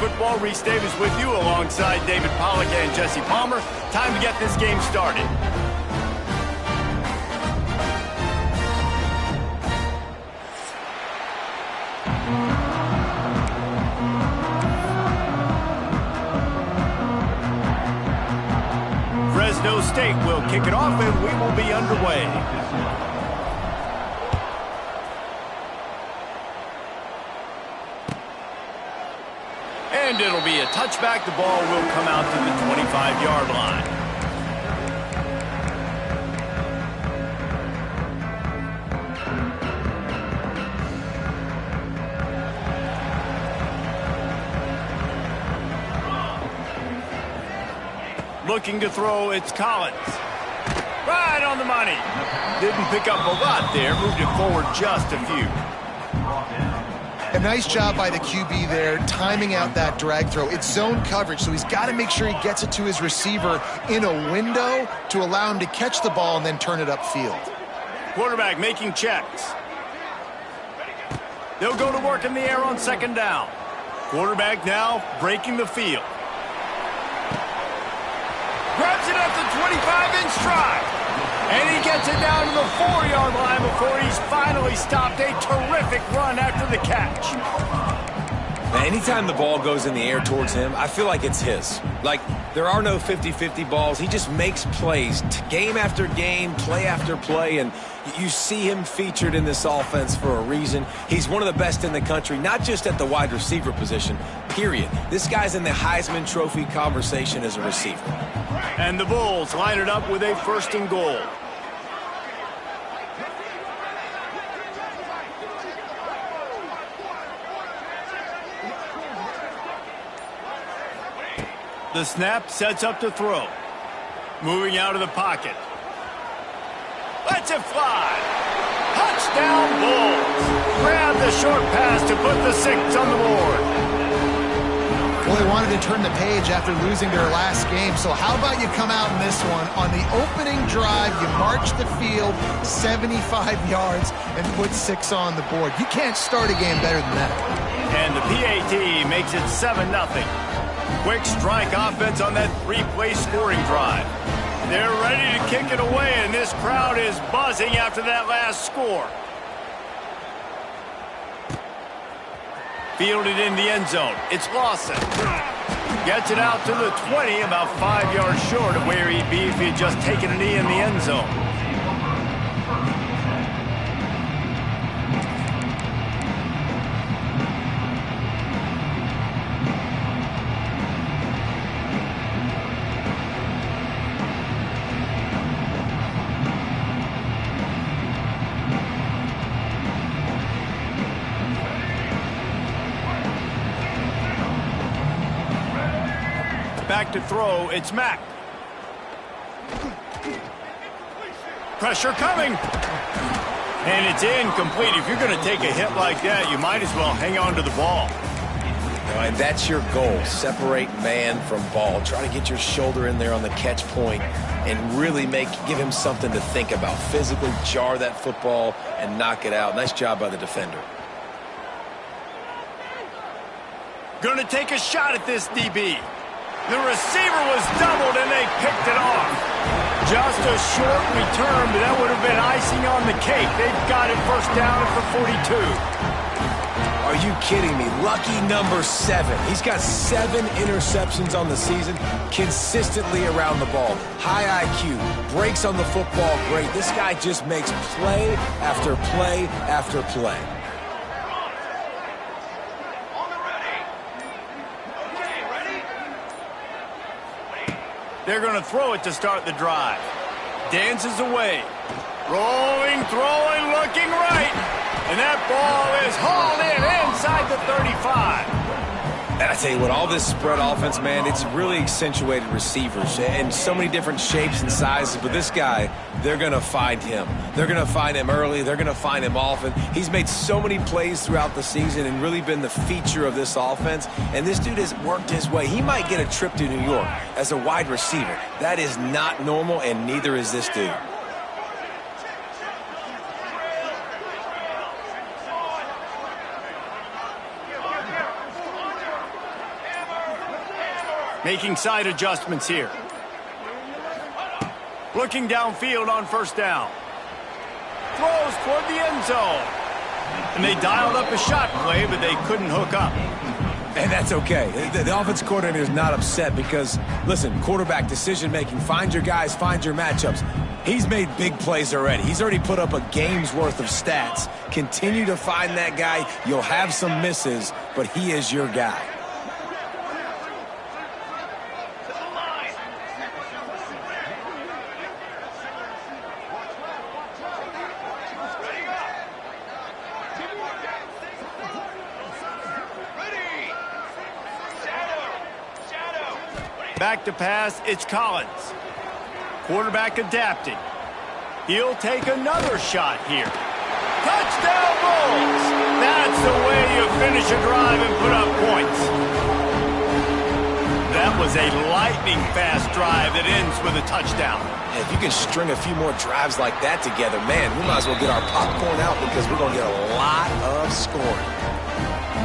Football. Reese Davis with you alongside David Pollack and Jesse Palmer. Time to get this game started. Fresno State will kick it off and we will be underway. And it'll be a touchback. The ball will come out to the 25-yard line. Looking to throw, it's Collins. Right on the money. Didn't pick up a lot there. Moved it forward just a few. A nice job by the QB there, timing out that drag throw. It's zone coverage, so he's got to make sure he gets it to his receiver in a window to allow him to catch the ball and then turn it upfield. Quarterback making checks. They'll go to work in the air on second down. Quarterback now breaking the field. Grabs it at the 25 in stride. And he gets it down to the 4-yard line before he's finally stopped. A terrific run after the catch. Now, anytime the ball goes in the air towards him, I feel like it's his. Like, there are no 50-50 balls. He just makes plays, game after game, play after play, and you see him featured in this offense for a reason. He's one of the best in the country, not just at the wide receiver position, period. This guy's in the Heisman Trophy conversation as a receiver. And the Bulls line it up with a 1st and goal. The snap sets up to throw. Moving out of the pocket. Lets it fly. Touchdown Bulls. Grab the short pass to put the 6 on the board. Well, they wanted to turn the page after losing their last game, so how about you come out in this one? On the opening drive, you march the field 75 yards and put 6 on the board. You can't start a game better than that. And the PAT makes it 7-0. Quick strike offense on that 3-play scoring drive. They're ready to kick it away, and this crowd is buzzing after that last score. Fielded in the end zone. It's Lawson. Gets it out to the 20, about 5 yards short of where he'd be if he had just taken a knee in the end zone. Back to throw, it's Mack. Pressure coming. And it's incomplete. If you're going to take a hit like that, you might as well hang on to the ball. And that's your goal. Separate man from ball. Try to get your shoulder in there on the catch point and really give him something to think about. Physically jar that football and knock it out. Nice job by the defender. Going to take a shot at this DB. The receiver was doubled, and they picked it off. Just a short return, but that would have been icing on the cake. They've got it 1st down at the 42. Are you kidding me? Lucky number 7. He's got 7 interceptions on the season, consistently around the ball. High IQ, breaks on the football great. This guy just makes play after play after play. They're going to throw it to start the drive. Dances away. Rolling, throwing, looking right. And that ball is hauled in inside the 35. And I tell you what, all this spread offense, man, it's really accentuated receivers and so many different shapes and sizes. But this guy, they're going to find him. They're going to find him early. They're going to find him often. He's made so many plays throughout the season and really been the feature of this offense. And this dude has worked his way. He might get a trip to New York as a wide receiver. That is not normal, and neither is this dude. Making side adjustments here. Looking downfield on first down. Throws toward the end zone. And they dialed up a shot play, but they couldn't hook up. And that's okay. The offense coordinator is not upset because, listen, quarterback decision-making, find your guys, find your matchups. He's made big plays already. He's already put up a game's worth of stats. Continue to find that guy. You'll have some misses, but he is your guy. Back to pass, it's Collins. Quarterback adapting. He'll take another shot here. Touchdown Bulls! That's the way you finish a drive and put up points. That was a lightning-fast drive that ends with a touchdown. If you can string a few more drives like that together, man, we might as well get our popcorn out because we're going to get a lot of scoring.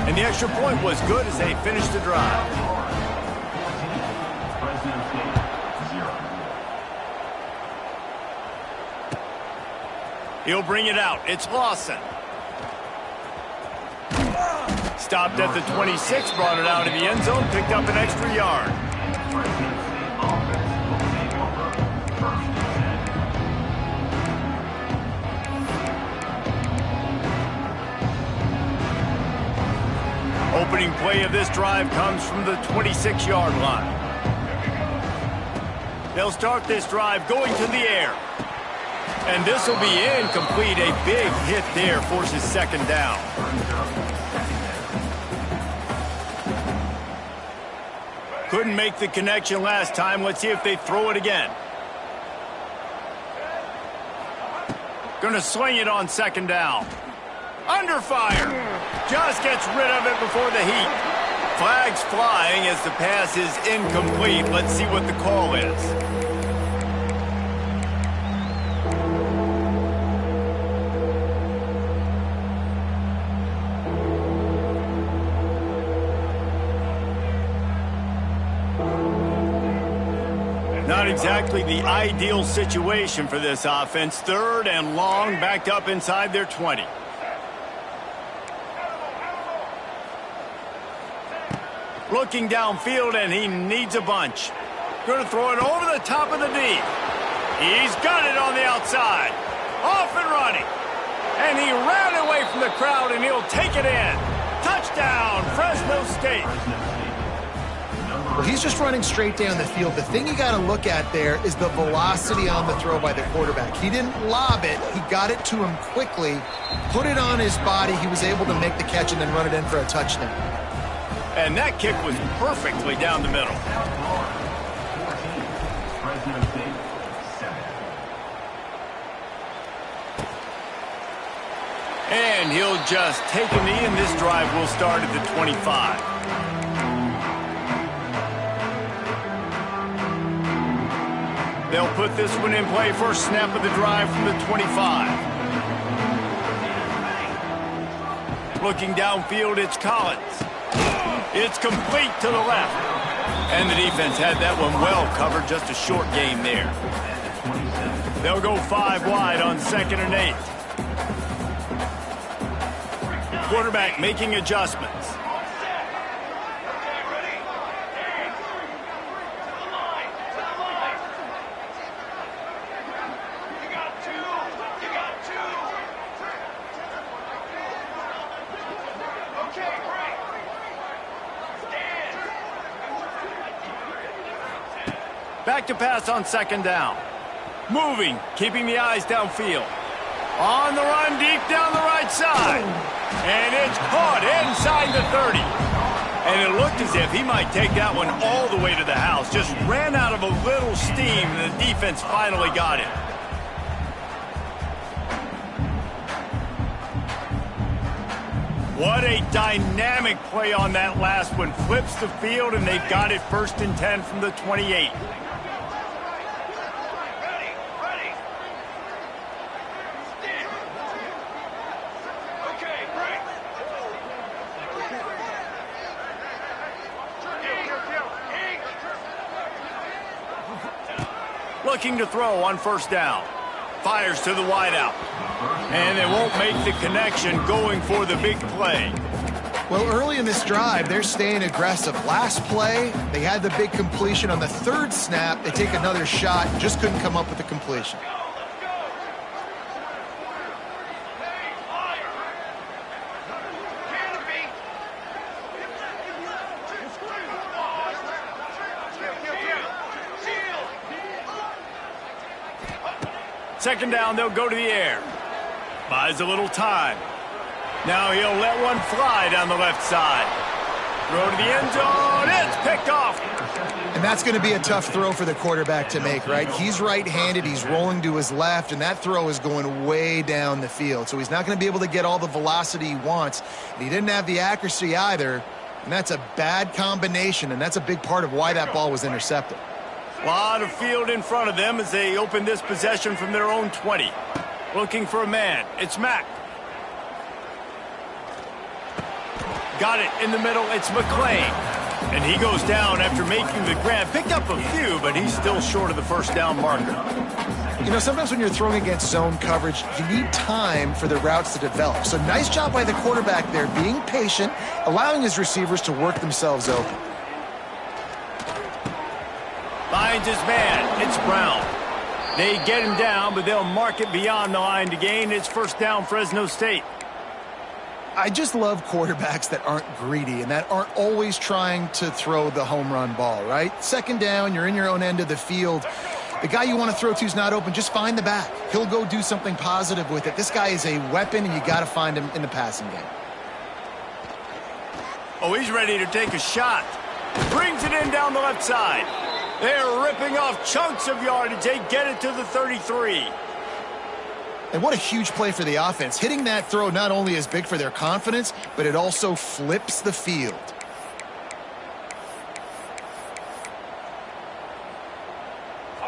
And the extra point was good as they finished the drive. He'll bring it out. It's Lawson. Stopped at the 26, brought it out in the end zone, picked up an extra yard. Opening play of this drive comes from the 26-yard line. They'll start this drive going to the air. And this will be incomplete. A big hit there forces second down. Couldn't make the connection last time. Let's see if they throw it again. Gonna swing it on second down. Under fire. Just gets rid of it before the heat. Flags flying as the pass is incomplete. Let's see what the call is. Not exactly the ideal situation for this offense. Third and long, backed up inside their 20. Looking downfield, and he needs a bunch. Going to throw it over the top of the D. He's got it on the outside. Off and running. And he ran away from the crowd, and he'll take it in. Touchdown, Fresno State. Well, he's just running straight down the field. The thing you got to look at there is the velocity on the throw by the quarterback. He didn't lob it. He got it to him quickly, put it on his body. He was able to make the catch and then run it in for a touchdown. And that kick was perfectly down the middle. And he'll just take a knee, and this drive will start at the 25. They'll put this one in play. First snap of the drive from the 25. Looking downfield, it's Collins. It's complete to the left. And the defense had that one well covered. Just a short game there. They'll go 5 wide on 2nd and 8. Quarterback making adjustments. Back to pass on 2nd down. Moving, keeping the eyes downfield. On the run, deep down the right side. And it's caught inside the 30. And it looked as if he might take that one all the way to the house. Just ran out of a little steam, and the defense finally got it. What a dynamic play on that last one. Flips the field, and they've got it 1st and 10 from the 28. looking to throw on first down. Fires to the wideout. And they won't make the connection going for the big play. Well, early in this drive, they're staying aggressive. Last play, they had the big completion. On the third snap, they take another shot, just couldn't come up with the completion. Second down, they'll go to the air. Buys a little time. Now he'll let one fly down the left side. Throw to the end zone. It's picked off. And that's going to be a tough throw for the quarterback to make, right? He's right-handed. He's rolling to his left, and that throw is going way down the field. So he's not going to be able to get all the velocity he wants. And he didn't have the accuracy either, and that's a bad combination, and that's a big part of why that ball was intercepted. A lot of field in front of them as they open this possession from their own 20. Looking for a man. It's Mack. Got it in the middle. It's McClain. And he goes down after making the grab. Picked up a few, but he's still short of the first down marker. You know, sometimes when you're throwing against zone coverage, you need time for the routes to develop. So nice job by the quarterback there, being patient, allowing his receivers to work themselves open. Finds his man. It's Brown. They get him down, but they'll mark it beyond the line to gain. It's first down, Fresno State. I just love quarterbacks that aren't greedy and that aren't always trying to throw the home run ball, right? Second down, you're in your own end of the field. The guy you want to throw to is not open. Just find the back. He'll go do something positive with it. This guy is a weapon, and you got to find him in the passing game. Oh, he's ready to take a shot. Brings it in down the left side. They're ripping off chunks of yardage. They get it to the 33. And what a huge play for the offense. Hitting that throw not only is big for their confidence, but it also flips the field.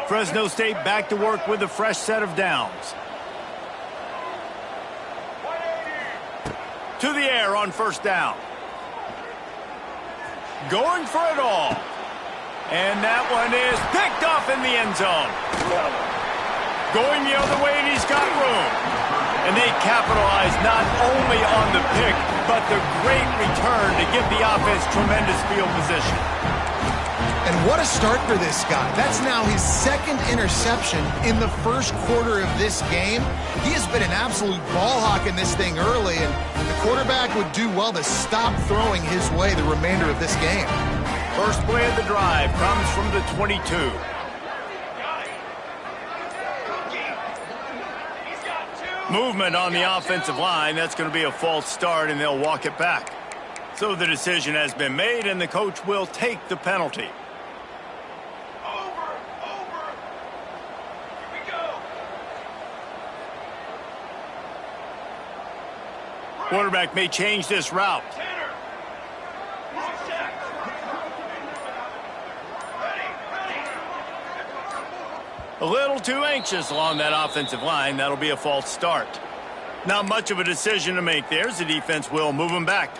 Fresno State back to work with a fresh set of downs. To the air on first down. Going for it all. And that one is picked off in the end zone. Going the other way, and he's got room. And they capitalize not only on the pick, but the great return to give the offense tremendous field position. And what a start for this guy. That's now his second interception in the first quarter of this game. He has been an absolute ball hawk in this thing early, and the quarterback would do well to stop throwing his way the remainder of this game. First play of the drive comes from the 22. Movement on the offensive line. That's going to be a false start, and they'll walk it back. So the decision has been made, and the coach will take the penalty. Quarterback may change this route. A little too anxious along that offensive line. That'll be a false start. Not much of a decision to make there, as the defense will move him back.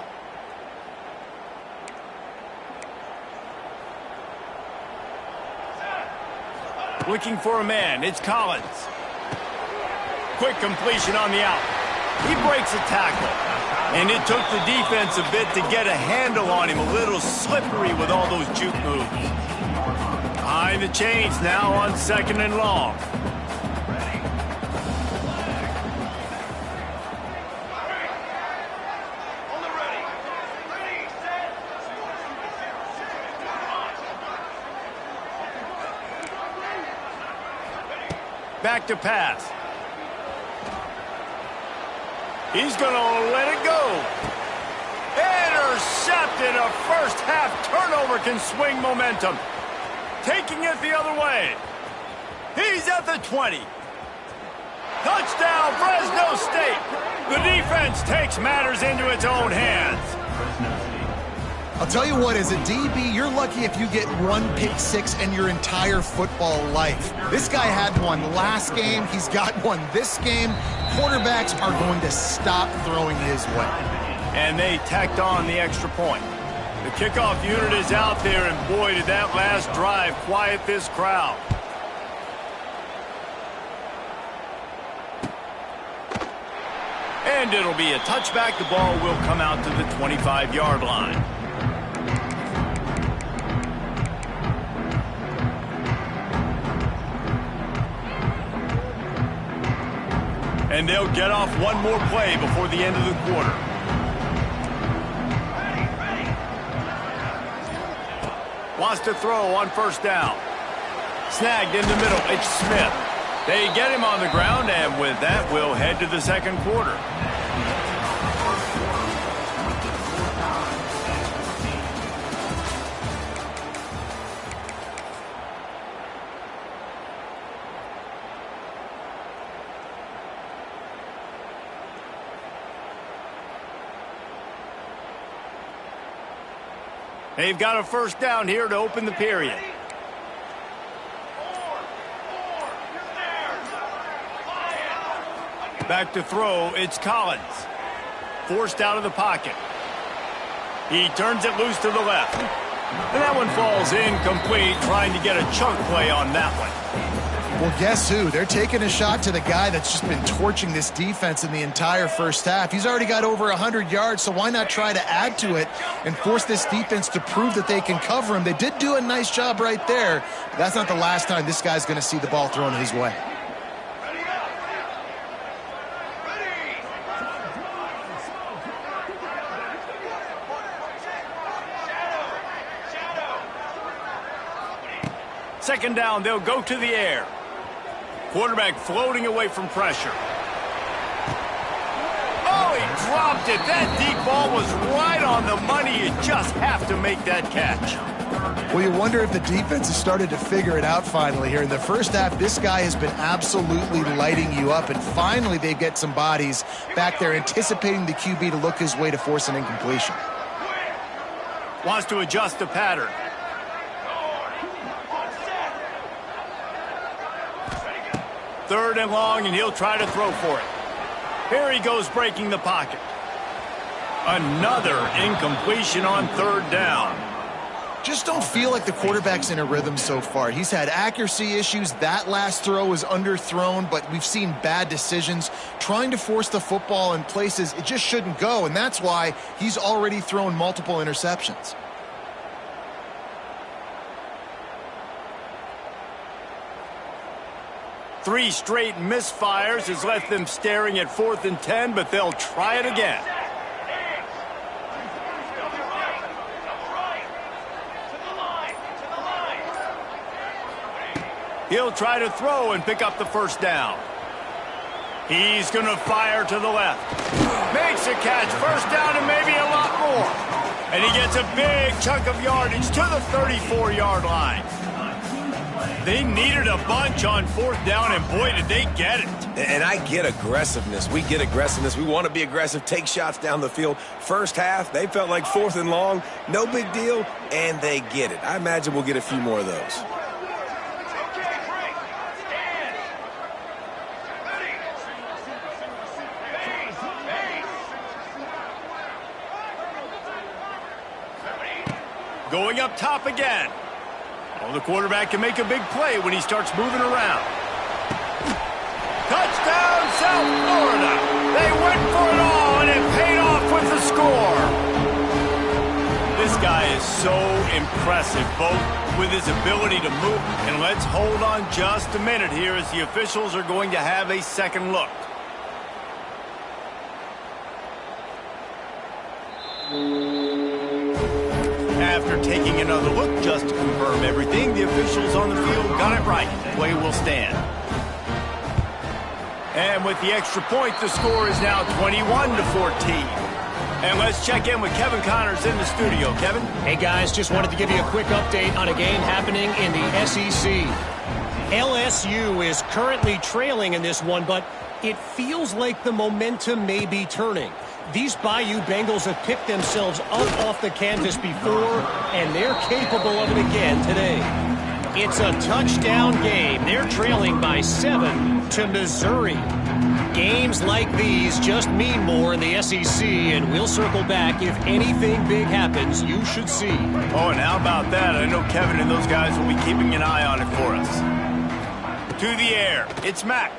Looking for a man. It's Collins. Quick completion on the out. He breaks a tackle. And it took the defense a bit to get a handle on him. A little slippery with all those juke moves. Behind the chains now on second and long. Back to pass. He's going to let it go. Intercepted. A first half turnover can swing momentum. Taking it the other way. He's at the 20. Touchdown, Fresno State. The defense takes matters into its own hands. I'll tell you what, as a DB, you're lucky if you get one pick six in your entire football life. This guy had one last game. He's got one this game. Quarterbacks are going to stop throwing his way. And they tacked on the extra point. The kickoff unit is out there, and boy, did that last drive quiet this crowd. And it'll be a touchback. The ball will come out to the 25-yard line. And they'll get off one more play before the end of the quarter. Wants to throw on first down. Snagged in the middle. It's Smith. They get him on the ground, and with that, we'll head to the second quarter. They've got a first down here to open the period. Back to throw, it's Collins. Forced out of the pocket. He turns it loose to the left. And that one falls incomplete, trying to get a chunk play on that one. Well, guess who? They're taking a shot to the guy that's just been torching this defense in the entire first half. He's already got over 100 yards, so why not try to add to it and force this defense to prove that they can cover him? They did do a nice job right there. But that's not the last time this guy's going to see the ball thrown his way. Second down, they'll go to the air. Quarterback floating away from pressure. Oh, he dropped it. That deep ball was right on the money. You just have to make that catch. Well, you wonder if the defense has started to figure it out finally here. In the first half, this guy has been absolutely lighting you up, and finally they get some bodies back there anticipating the QB to look his way to force an incompletion. Wants to adjust the pattern. Third and long, and he'll try to throw for it. Here he goes, breaking the pocket. Another incompletion on third down. Just don't feel like the quarterback's in a rhythm so far. He's had accuracy issues. That last throw was underthrown, but we've seen bad decisions. Trying to force the football in places it just shouldn't go, and that's why he's already thrown multiple interceptions. Three straight misfires has left them staring at 4th and 10, but they'll try it again. He'll try to throw and pick up the first down. He's going to fire to the left. Makes a catch, first down and maybe a lot more. And he gets a big chunk of yardage to the 34-yard line. They needed a bunch on 4th down, and boy, did they get it. And I get aggressiveness. We get aggressiveness. We want to be aggressive, take shots down the field. First half, they felt like 4th and long. No big deal, and they get it. I imagine we'll get a few more of those. Going up top again. Oh, the quarterback can make a big play when he starts moving around. Touchdown, South Florida. They went for it all, and it paid off with the score. This guy is so impressive, both with his ability to move. And let's hold on just a minute here as the officials are going to have a second look. After taking another look just to confirm everything, the officials on the field got it right. Play will stand. And with the extra point, the score is now 21-14. And let's check in with Kevin Connors in the studio. Kevin? Hey, guys, just wanted to give you a quick update on a game happening in the SEC. LSU is currently trailing in this one, but it feels like the momentum may be turning. These Bayou Bengals have picked themselves up off the canvas before, and they're capable of it again today. It's a touchdown game. They're trailing by 7 to Missouri. Games like these just mean more in the SEC, and we'll circle back if anything big happens you should see. Oh, and how about that? I know Kevin and those guys will be keeping an eye on it for us. To the air, it's Mack.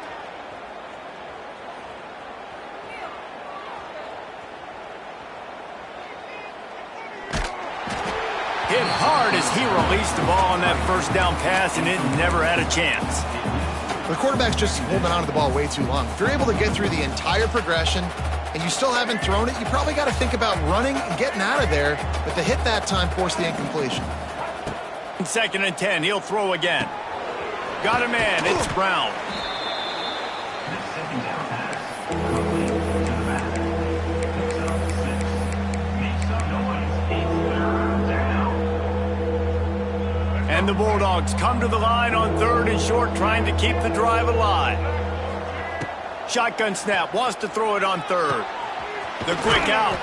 Hit hard as he released the ball on that first down pass, and it never had a chance. The quarterback's just holding on to the ball way too long. If you're able to get through the entire progression and you still haven't thrown it, you probably got to think about running and getting out of there. But the hit that time forced the incompletion. 2nd and 10, he'll throw again. Got a man, it's Brown. And the Bulldogs come to the line on 3rd and short, trying to keep the drive alive. Shotgun snap, wants to throw it on 3rd. The quick out.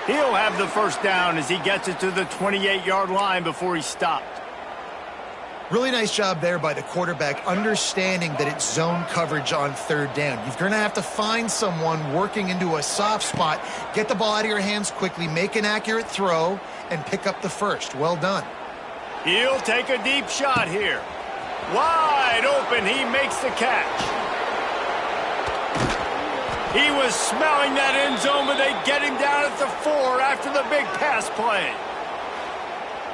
He'll have the first down as he gets it to the 28-yard line before he's stopped. Really nice job there by the quarterback, understanding that it's zone coverage on 3rd down. You're going to have to find someone working into a soft spot, get the ball out of your hands quickly, make an accurate throw, and pick up the first. Well done. He'll take a deep shot here. Wide open, he makes the catch. He was smelling that end zone, but they get him down at the 4 after the big pass play.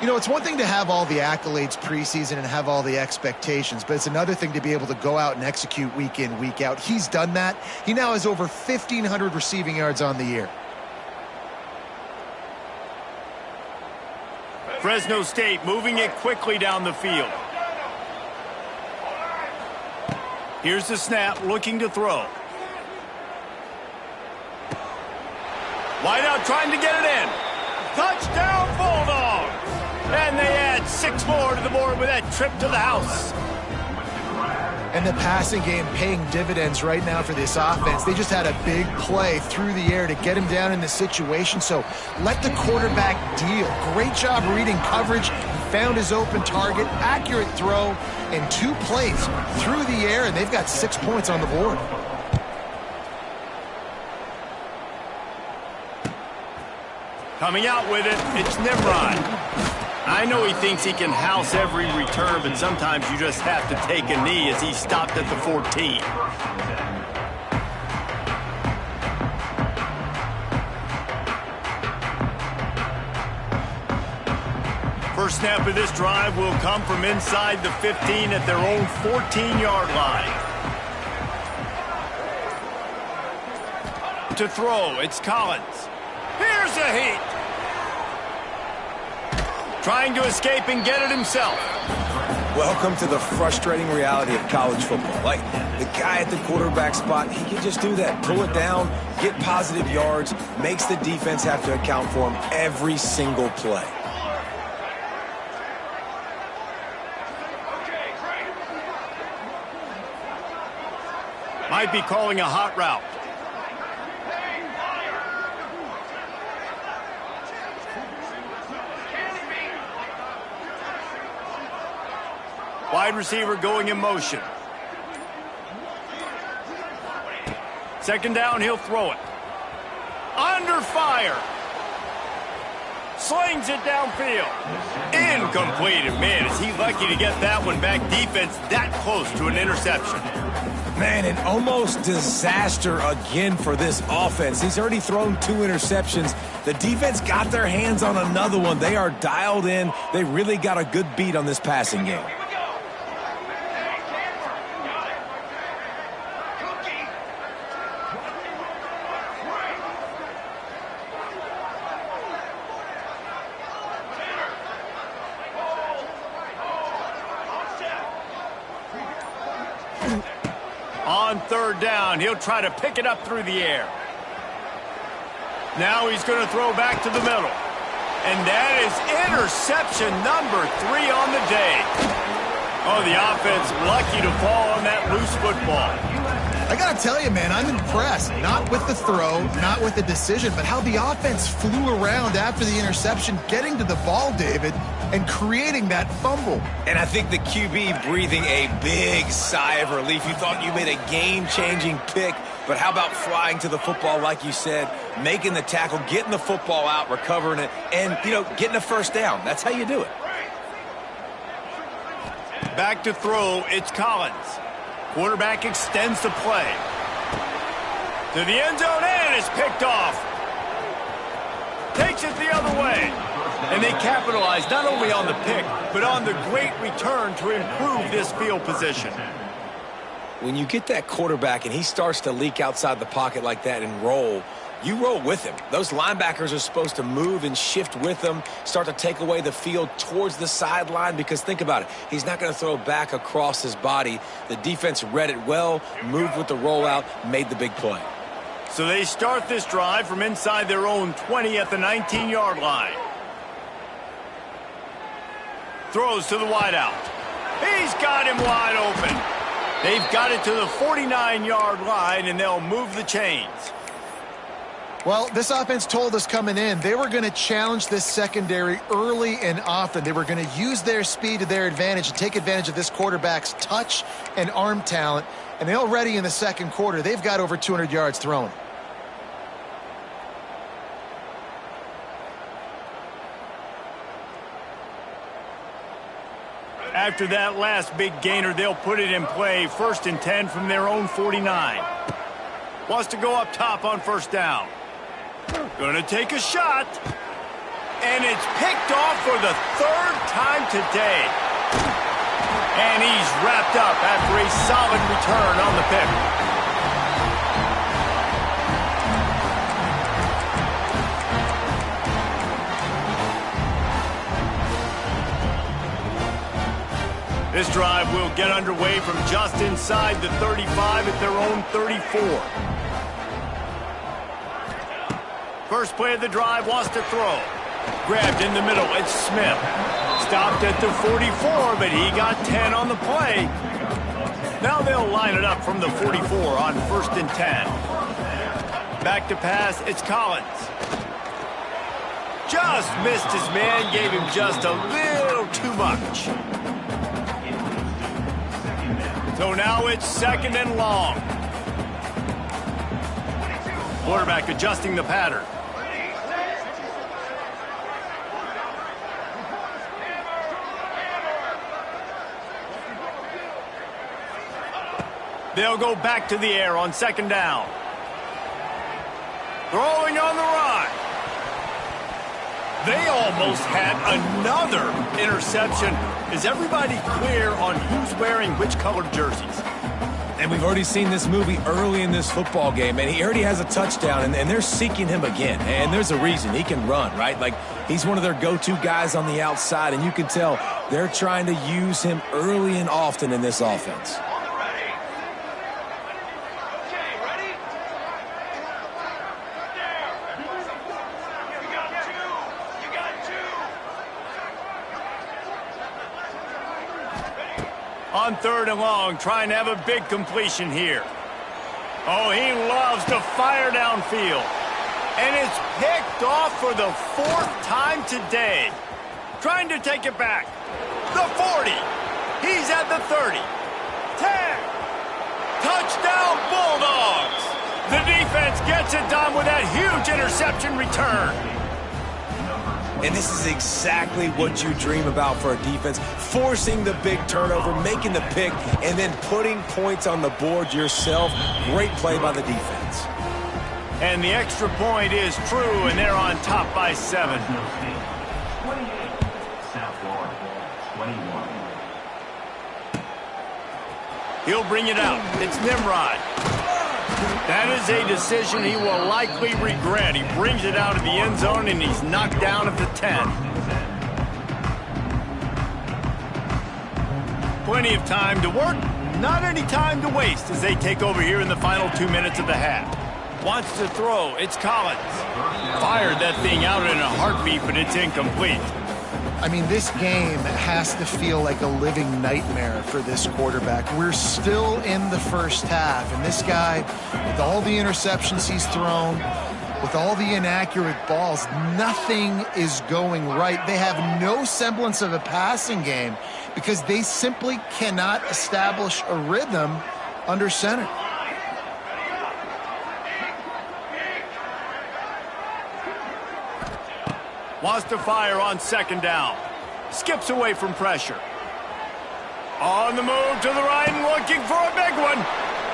You know, it's one thing to have all the accolades preseason and have all the expectations, but it's another thing to be able to go out and execute week in, week out. He's done that. He now has over 1,500 receiving yards on the year. Fresno State moving it quickly down the field. Here's the snap, looking to throw. Wide out, trying to get it in. Touchdown, Bulldogs! And they add 6 more to the board with that trip to the house. And the passing game paying dividends right now for this offense. They just had a big play through the air to get him down in the situation. So let the quarterback deal. Great job reading coverage. He found his open target, accurate throw, and 2 plays through the air, and they've got 6 points on the board. Coming out with it, it's Nimrod. I know he thinks he can house every return, but sometimes you just have to take a knee as he stopped at the 14. First snap of this drive will come from inside the 15 at their own 14-yard line. To throw, it's Collins. Here's a heat. Trying to escape and get it himself. Welcome to the frustrating reality of college football. Like, the guy at the quarterback spot, he can just do that. Pull it down, get positive yards, makes the defense have to account for him every single play. Might be calling a hot route. Wide receiver going in motion. 2nd down, he'll throw it. Under fire. Slings it downfield. Incomplete. And man, is he lucky to get that one back. Defense that close to an interception. Man, an almost disaster again for this offense. He's already thrown 2 interceptions. The defense got their hands on another one. They are dialed in. They really got a good beat on this passing game. On 3rd down, he'll try to pick it up through the air. Now he's going to throw back to the middle. And that is interception number 3 on the day. Oh, the offense lucky to fall on that loose football. I got to tell you, man, I'm impressed. Not with the throw, not with the decision, but how the offense flew around after the interception, getting to the ball, David, and creating that fumble. And I think the QB breathing a big sigh of relief. You thought you made a game-changing pick, but how about flying to the football, like you said, making the tackle, getting the football out, recovering it, and, you know, getting a first down. That's how you do it. Back to throw, it's Collins. Quarterback extends the play. To the end zone, and it's picked off. Takes it the other way. And they capitalized not only on the pick, but on the great return to improve this field position. When you get that quarterback and he starts to leak outside the pocket like that and roll, you roll with him. Those linebackers are supposed to move and shift with him, start to take away the field towards the sideline, because think about it. He's not going to throw back across his body. The defense read it well, moved with the rollout, made the big play. So they start this drive from inside their own 20 at the 19-yard line. Throws to the wideout. He's got him wide open. They've got it to the 49-yard line, and they'll move the chains. Well, this offense told us coming in they were going to challenge this secondary early and often. They were going to use their speed to their advantage and take advantage of this quarterback's touch and arm talent. And already in the second quarter, they've got over 200 yards thrown. After that last big gainer, they'll put it in play. 1st and 10 from their own 49. Wants to go up top on first down. Gonna take a shot. And it's picked off for the 3rd time today. And he's wrapped up after a solid return on the pick. This drive will get underway from just inside the 35 at their own 34. First play of the drive, wants to throw. Grabbed in the middle, it's Smith. Stopped at the 44, but he got 10 on the play. Now they'll line it up from the 44 on 1st and 10. Back to pass, it's Collins. Just missed his man, gave him just a little too much. So now it's 2nd and long. Quarterback adjusting the pattern. They'll go back to the air on 2nd down. Throwing on the run. They almost had another interception. Is everybody clear on who's wearing which colored jerseys? And we've already seen this movie early in this football game, and he already has a touchdown, and they're seeking him again. And there's a reason. He can run, right? Like, he's one of their go-to guys on the outside, and you can tell they're trying to use him early and often in this offense. On 3rd and long, trying to have a big completion here. Oh, he loves to fire downfield. And it's picked off for the 4th time today. Trying to take it back. The 40. He's at the 30. 10. Touchdown, Bulldogs. The defense gets it done with that huge interception return. And this is exactly what you dream about for a defense. Forcing the big turnover, making the pick, and then putting points on the board yourself. Great play by the defense. And the extra point is true, and they're on top by 7. 28, South Florida, 21. He'll bring it out. It's Nimrod. That is a decision he will likely regret. He brings it out of the end zone, and he's knocked down at the 10. Plenty of time to work, not any time to waste as they take over here in the final 2 minutes of the half. Wants to throw, it's Collins. Fired that thing out in a heartbeat, but it's incomplete. I mean, this game has to feel like a living nightmare for this quarterback. We're still in the first half, and this guy, with all the interceptions he's thrown, with all the inaccurate balls, nothing is going right. They have no semblance of a passing game because they simply cannot establish a rhythm under center. Wants to fire on 2nd down. Skips away from pressure. On the move to the right and looking for a big one.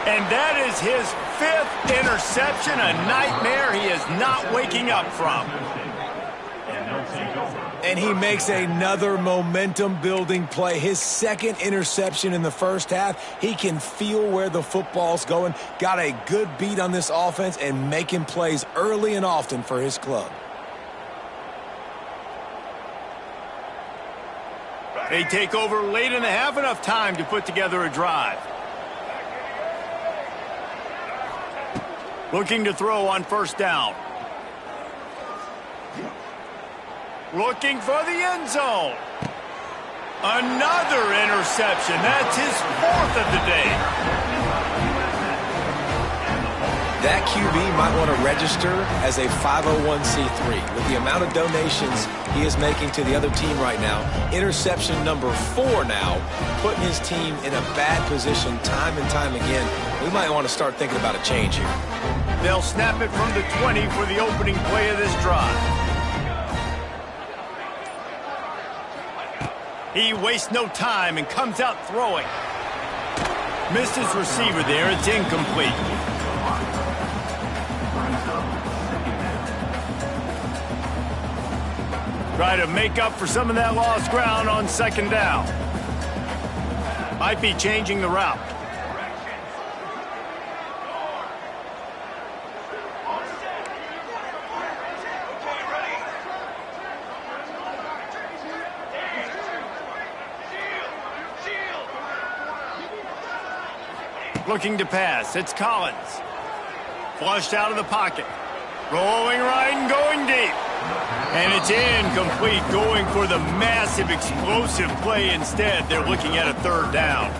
And that is his 5th interception, a nightmare he is not waking up from. And he makes another momentum-building play. His second interception in the first half. He can feel where the football's going. Got a good beat on this offense and making plays early and often for his club. They take over late in the half, enough time to put together a drive. Looking to throw on first down. Looking for the end zone. Another interception. That's his fourth of the day. That QB might want to register as a 501c3. With the amount of donations he is making to the other team right now, interception number 4 now, putting his team in a bad position time and time again. We might want to start thinking about a change here. They'll snap it from the 20 for the opening play of this drive. He wastes no time and comes out throwing. Missed his receiver there. It's incomplete. Try to make up for some of that lost ground on second down. Might be changing the route. Looking to pass. It's Collins. Flushed out of the pocket. Rolling right and going deep. And it's incomplete, going for the massive, explosive play instead. They're looking at a third down.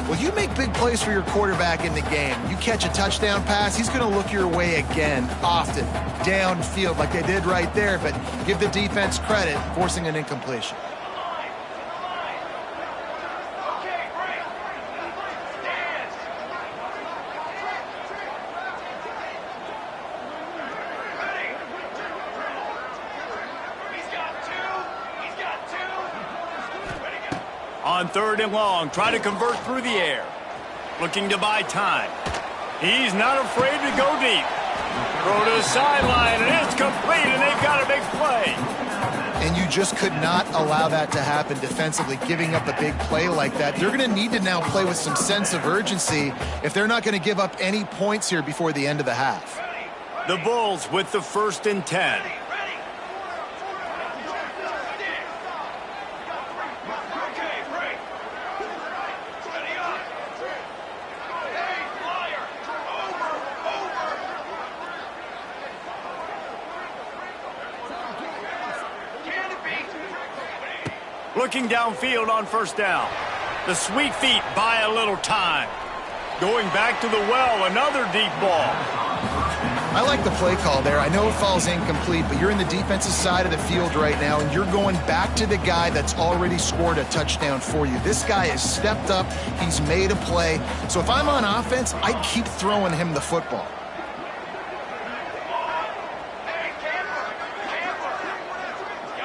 Well, you make big plays for your quarterback in the game. You catch a touchdown pass, he's going to look your way again, often, downfield like they did right there. But give the defense credit, forcing an incompletion. On third and long, try to convert through the air. Looking to buy time. He's not afraid to go deep. Throw to the sideline, and it's complete, and they've got a big play. And you just could not allow that to happen defensively, giving up a big play like that. They're going to need to now play with some sense of urgency if they're not going to give up any points here before the end of the half. The Bulls with the 1st and 10. Looking downfield on first down. The sweet feet buy a little time. Going back to the well, another deep ball. I like the play call there. I know it falls incomplete, but you're in the defensive side of the field right now, and you're going back to the guy that's already scored a touchdown for you. This guy has stepped up. He's made a play. So if I'm on offense, I'd keep throwing him the football.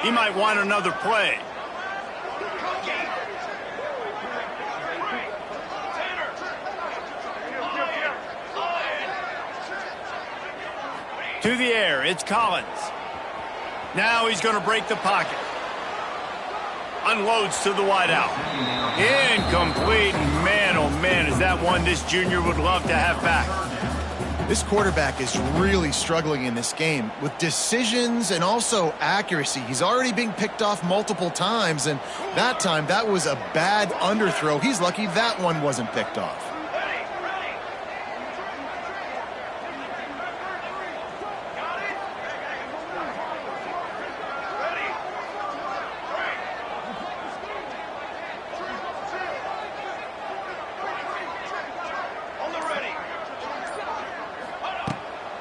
He might want another play. To the air, it's Collins. Now he's going to break the pocket. Unloads to the wideout. Incomplete. Man, oh man, is that one this junior would love to have back. This quarterback is really struggling in this game with decisions and also accuracy. He's already being picked off multiple times, and that time that was a bad underthrow. He's lucky that one wasn't picked off.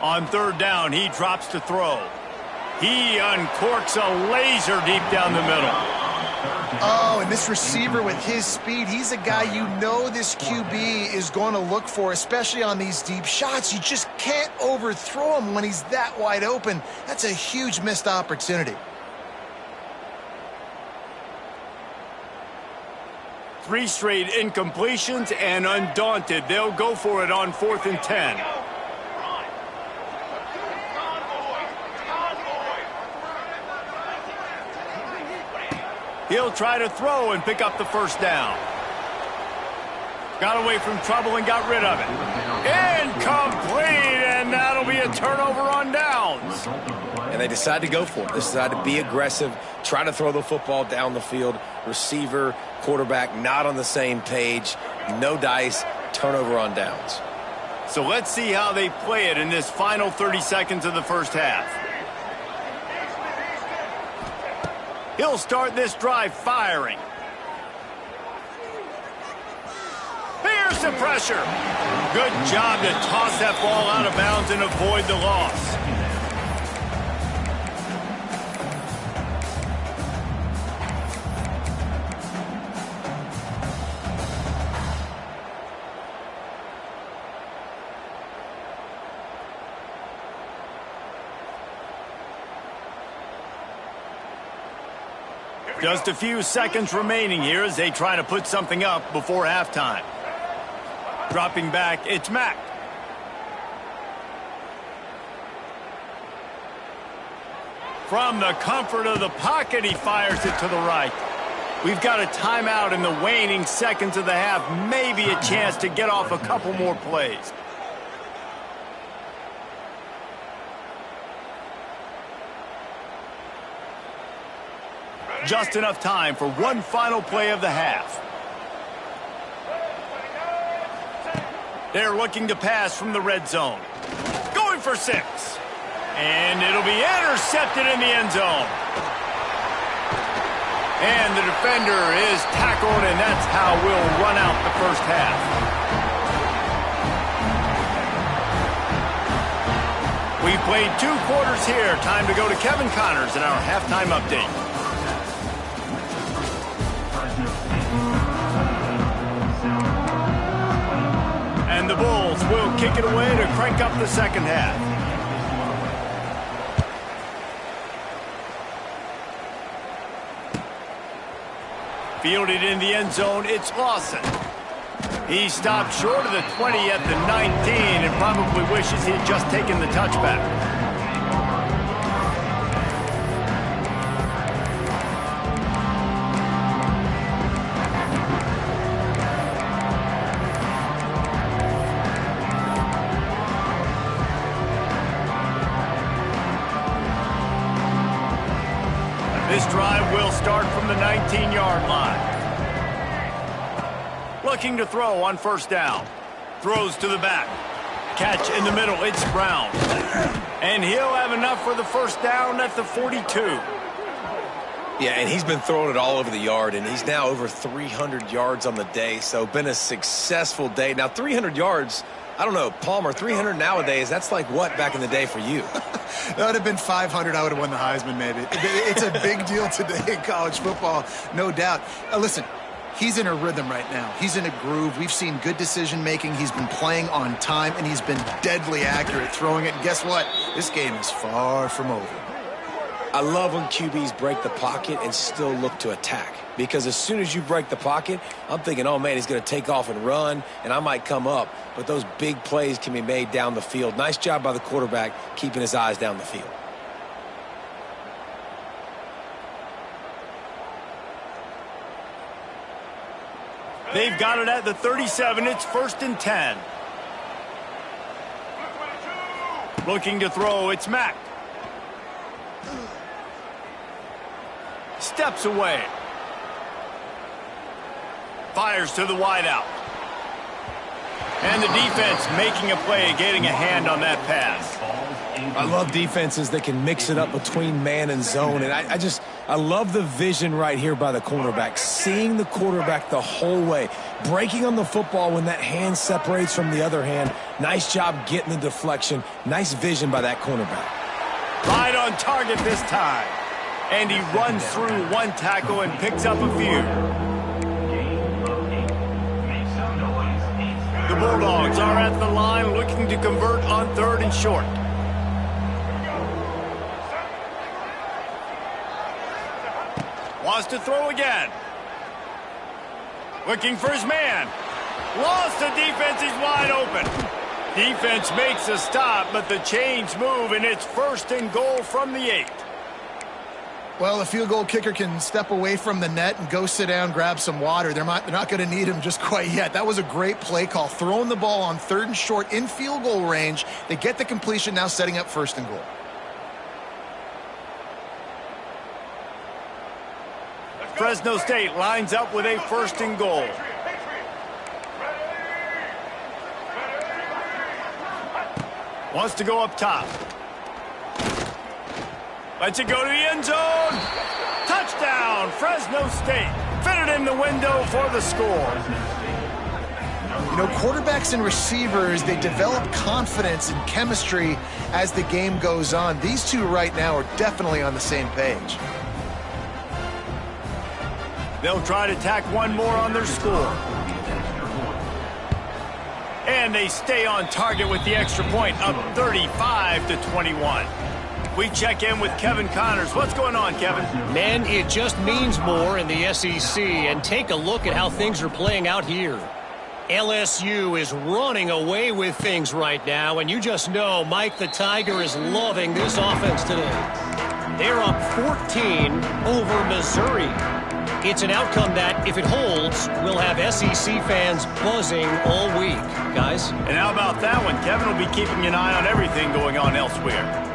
On third down, he drops to throw. He uncorks a laser deep down the middle. Oh, and this receiver with his speed, he's a guy you know this QB is going to look for, especially on these deep shots. You just can't overthrow him when he's that wide open. That's a huge missed opportunity. 3 straight incompletions, and undaunted, they'll go for it on 4th and 10. He'll try to throw and pick up the first down. Got away from trouble and got rid of it. Incomplete, and that'll be a turnover on downs. And they decide to go for it. They decide to be aggressive, try to throw the football down the field. Receiver, quarterback, not on the same page. No dice, turnover on downs. So let's see how they play it in this final 30 seconds of the first half. He'll start this drive firing. Here's the pressure. Good job to toss that ball out of bounds and avoid the loss. Just a few seconds remaining here as they try to put something up before halftime. Dropping back, it's Mack. From the comfort of the pocket, he fires it to the right. We've got a timeout in the waning seconds of the half. Maybe a chance to get off a couple more plays. Just enough time for one final play of the half. They're looking to pass from the red zone. Going for 6. And it'll be intercepted in the end zone. And the defender is tackled, and that's how we'll run out the first half. We've played 2 quarters here. Time to go to Kevin Connors in our halftime update. And the Bulls will kick it away to crank up the second half. Fielded in the end zone, it's Lawson. He stopped short of the 20 at the 19 and probably wishes he had just taken the touchback. This drive will start from the 19-yard line. Looking to throw on first down. Throws to the back. Catch in the middle. It's Brown. And he'll have enough for the first down at the 42. Yeah, and he's been throwing it all over the yard, and he's now over 300 yards on the day, so been a successful day. Now, 300 yards, I don't know, Palmer, 300 nowadays, that's like what back in the day for you? That would have been 500. I would have won the Heisman, maybe. It's a big deal today in college football, no doubt. Listen, he's in a rhythm right now. He's in a groove. We've seen good decision-making. He's been playing on time, and he's been deadly accurate throwing it. And guess what? This game is far from over. I love when QBs break the pocket and still look to attack. Because as soon as you break the pocket, I'm thinking, oh, man, he's going to take off and run, and I might come up. But those big plays can be made down the field. Nice job by the quarterback keeping his eyes down the field. They've got it at the 37. It's 1st and 10. Looking to throw, it's Mack. Steps away. Fires to the wideout. And the defense making a play, getting a hand on that pass. I love defenses that can mix it up between man and zone. And I love the vision right here by the cornerback. Seeing the quarterback the whole way. Breaking on the football when that hand separates from the other hand. Nice job getting the deflection. Nice vision by that cornerback. Right on target this time. And he runs through one tackle and picks up a few. The Bulldogs are at the line looking to convert on 3rd and short. Wants to throw again. Looking for his man. Lost the defense, he's wide open. Defense makes a stop, but the chains move, and it's 1st and goal from the 8. Well, the field goal kicker can step away from the net and go sit down, grab some water. They're not going to need him just quite yet. That was a great play call. Throwing the ball on 3rd and short in field goal range. They get the completion, now setting up 1st and goal. Fresno State lines up with a 1st and goal. Wants to go up top. Lets it go to the end zone. Touchdown, Fresno State. Fitted in the window for the score. You know, quarterbacks and receivers, they develop confidence and chemistry as the game goes on. These two right now are definitely on the same page. They'll try to tack one more on their score. And they stay on target with the extra point, up 35-21. We check in with Kevin Connors. What's going on, Kevin? Man, it just means more in the SEC. And take a look at how things are playing out here. LSU is running away with things right now. And you just know Mike the Tiger is loving this offense today. They're up 14 over Missouri. It's an outcome that, if it holds, will have SEC fans buzzing all week, guys. And how about that one? Kevin will be keeping an eye on everything going on elsewhere.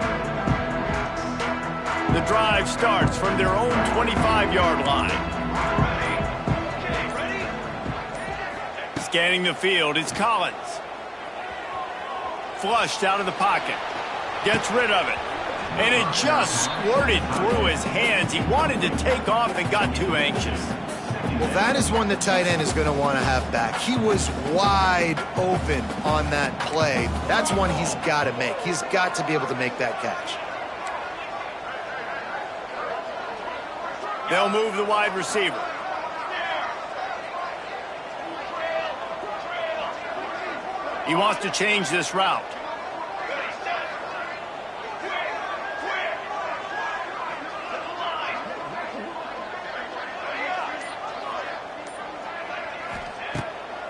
The drive starts from their own 25-yard line. Scanning the field, it's Collins. Flushed out of the pocket. Gets rid of it. And it just squirted through his hands. He wanted to take off and got too anxious. Well, that is one the tight end is going to want to have back. He was wide open on that play. That's one he's got to make. He's got to be able to make that catch. They'll move the wide receiver. He wants to change this route.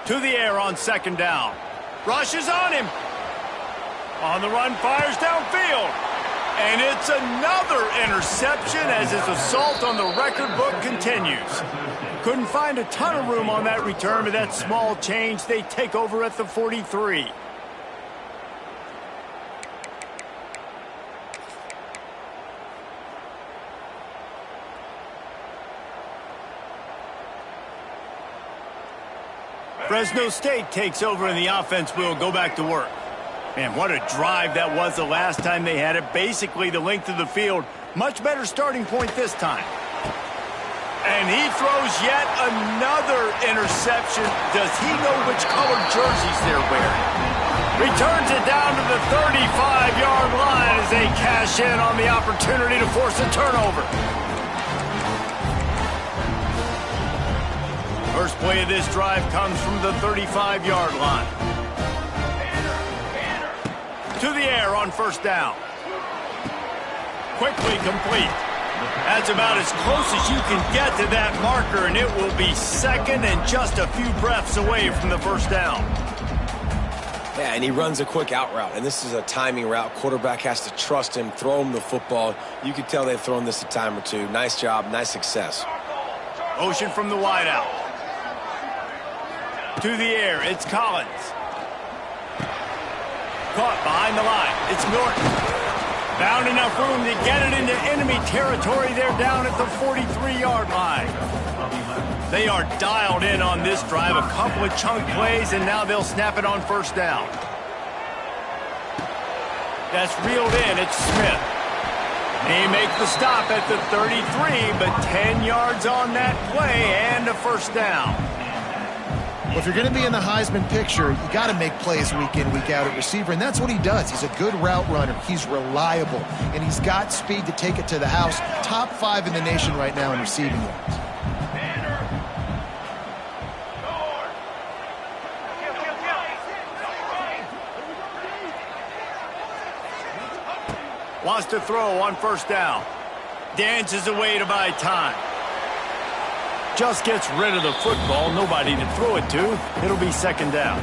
To the air on 2nd down. Rushes on him. On the run, fires downfield. And it's another interception as his assault on the record book continues. Couldn't find a ton of room on that return, but that small change, they take over at the 43. Fresno State takes over and the offense will go back to work. Man, what a drive that was the last time they had it. Basically the length of the field. Much better starting point this time. And he throws yet another interception. Does he know which colored jerseys they're wearing? Returns it down to the 35-yard line as they cash in on the opportunity to force a turnover. First play of this drive comes from the 35-yard line. To the air on 1st down. Quickly complete. That's about as close as you can get to that marker, and it will be 2nd and just a few breaths away from the 1st down. Yeah, and he runs a quick out route, and this is a timing route. Quarterback has to trust him, throw him the football. You can tell they've thrown this a time or two. Nice job, nice success. Motion from the wide out. To the air, it's Collins. Caught behind the line. It's Norton. Found enough room to get it into enemy territory. They're down at the 43-yard line. They are dialed in on this drive. A couple of chunk plays, and now they'll snap it on 1st down. That's reeled in. It's Smith. They make the stop at the 33, but 10 yards on that play and a 1st down. Well, if you're going to be in the Heisman picture, you got to make plays week in, week out at receiver, and that's what he does. He's a good route runner. He's reliable, and he's got speed to take it to the house. Top 5 in the nation right now in receiving yards. Wants to throw on 1st down. Dances away to buy time. Just gets rid of the football. Nobody to throw it to. It'll be 2nd down.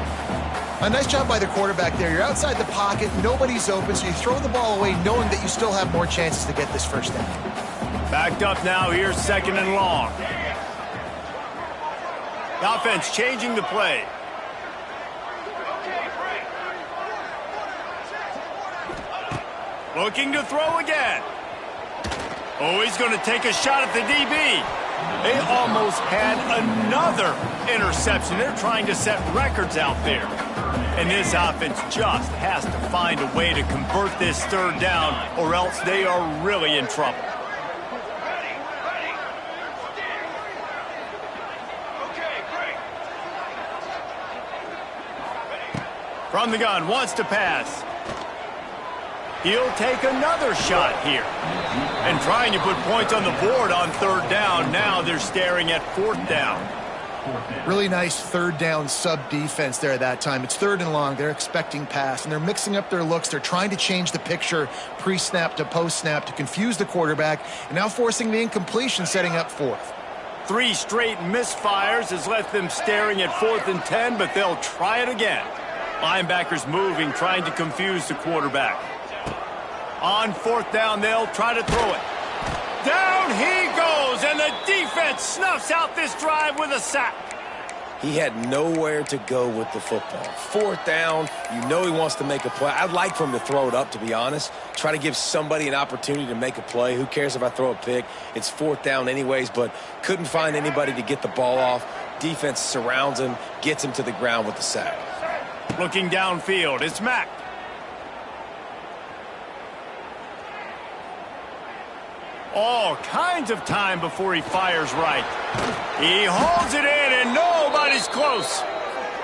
A nice job by the quarterback there. You're outside the pocket. Nobody's open, so you throw the ball away knowing that you still have more chances to get this 1st down. Backed up now, here's 2nd and long. The offense changing the play. Looking to throw again. Oh, he's going to take a shot at the DB. They almost had another interception. They're trying to set records out there. And this offense just has to find a way to convert this 3rd down, or else they are really in trouble. From the gun, wants to pass. He'll take another shot here. And trying to put points on the board on 3rd down. Now they're staring at 4th down. Really nice 3rd down sub-defense there at that time. It's 3rd and long. They're expecting pass, and they're mixing up their looks. They're trying to change the picture pre-snap to post-snap to confuse the quarterback, and now forcing the incompletion, setting up 4th. 3 straight misfires has left them staring at 4th and 10, but they'll try it again. Linebackers moving, trying to confuse the quarterback. On 4th down, they'll try to throw it. Down he goes, and the defense snuffs out this drive with a sack. He had nowhere to go with the football. 4th down, you know he wants to make a play. I'd like for him to throw it up, to be honest. Try to give somebody an opportunity to make a play. Who cares if I throw a pick? It's 4th down anyways, but couldn't find anybody to get the ball off. Defense surrounds him, gets him to the ground with the sack. Looking downfield, it's Mack. All kinds of time before he fires right. He holds it in, and nobody's close.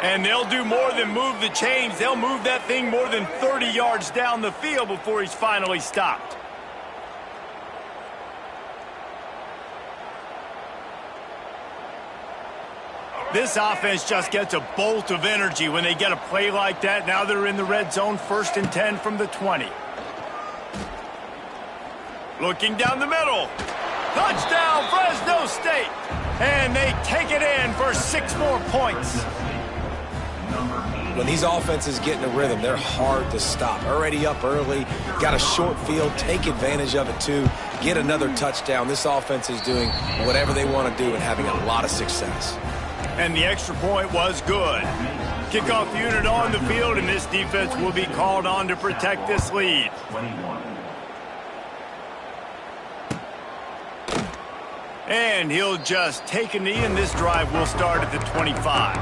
And they'll do more than move the chains. They'll move that thing more than 30 yards down the field before he's finally stopped. This offense just gets a bolt of energy when they get a play like that. Now they're in the red zone, 1st and 10 from the 20. Looking down the middle. Touchdown, Fresno State. And they take it in for 6 more points. When these offenses get in a rhythm, they're hard to stop. Already up early, got a short field, take advantage of it too, get another touchdown. This offense is doing whatever they want to do and having a lot of success. And the extra point was good. Kickoff unit on the field, and this defense will be called on to protect this lead. 21. And he'll just take a knee, and this drive will start at the 25.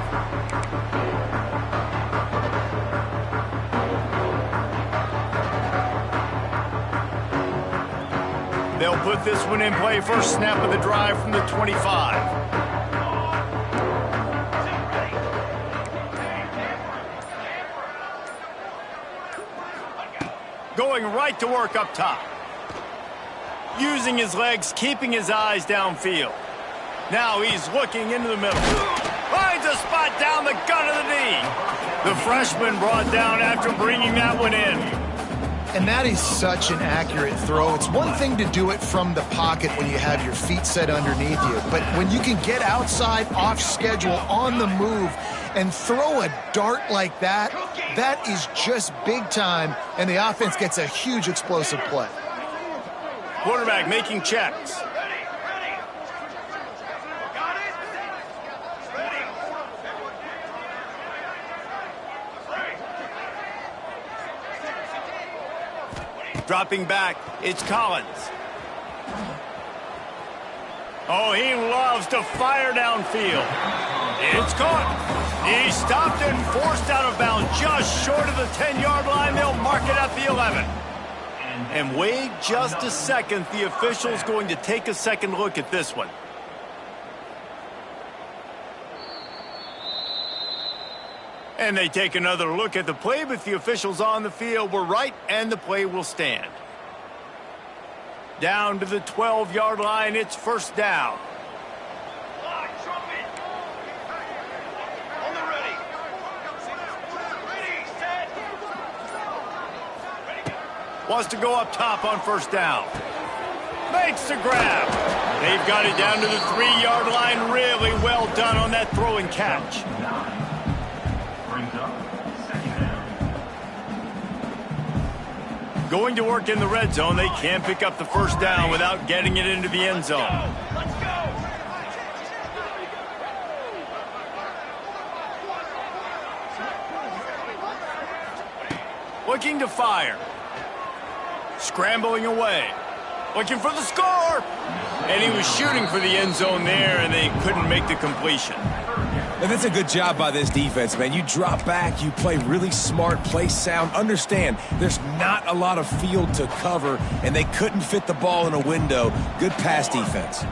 They'll put this one in play. First snap of the drive from the 25. Going right to work up top. Using his legs, keeping his eyes downfield. Now he's looking into the middle. Finds a spot down the gut of the knee. The freshman brought down after bringing that one in. And that is such an accurate throw. It's one thing to do it from the pocket when you have your feet set underneath you, but when you can get outside, off schedule, on the move, and throw a dart like that, that is just big time, and the offense gets a huge explosive play. Quarterback making checks. Dropping back, it's Collins. Oh, he loves to fire downfield. It's caught. He stopped and forced out of bounds just short of the 10-yard line. They'll mark it at the 11. And wait just a second. The official's going to take a second look at this one. And they take another look at the play, but the officials on the field were right, and the play will stand. Down to the 12-yard line, it's first down. Wants to go up top on first down. Makes the grab. They've got it down to the 3-yard line. Really well done on that throw and catch. Going to work in the red zone, they can't pick up the first down without getting it into the end zone. Looking to fire. Scrambling away. Looking for the score. And he was shooting for the end zone there, and they couldn't make the completion. And that's a good job by this defense, man. You drop back, you play really smart, play sound. Understand, there's not a lot of field to cover, and they couldn't fit the ball in a window. Good pass defense.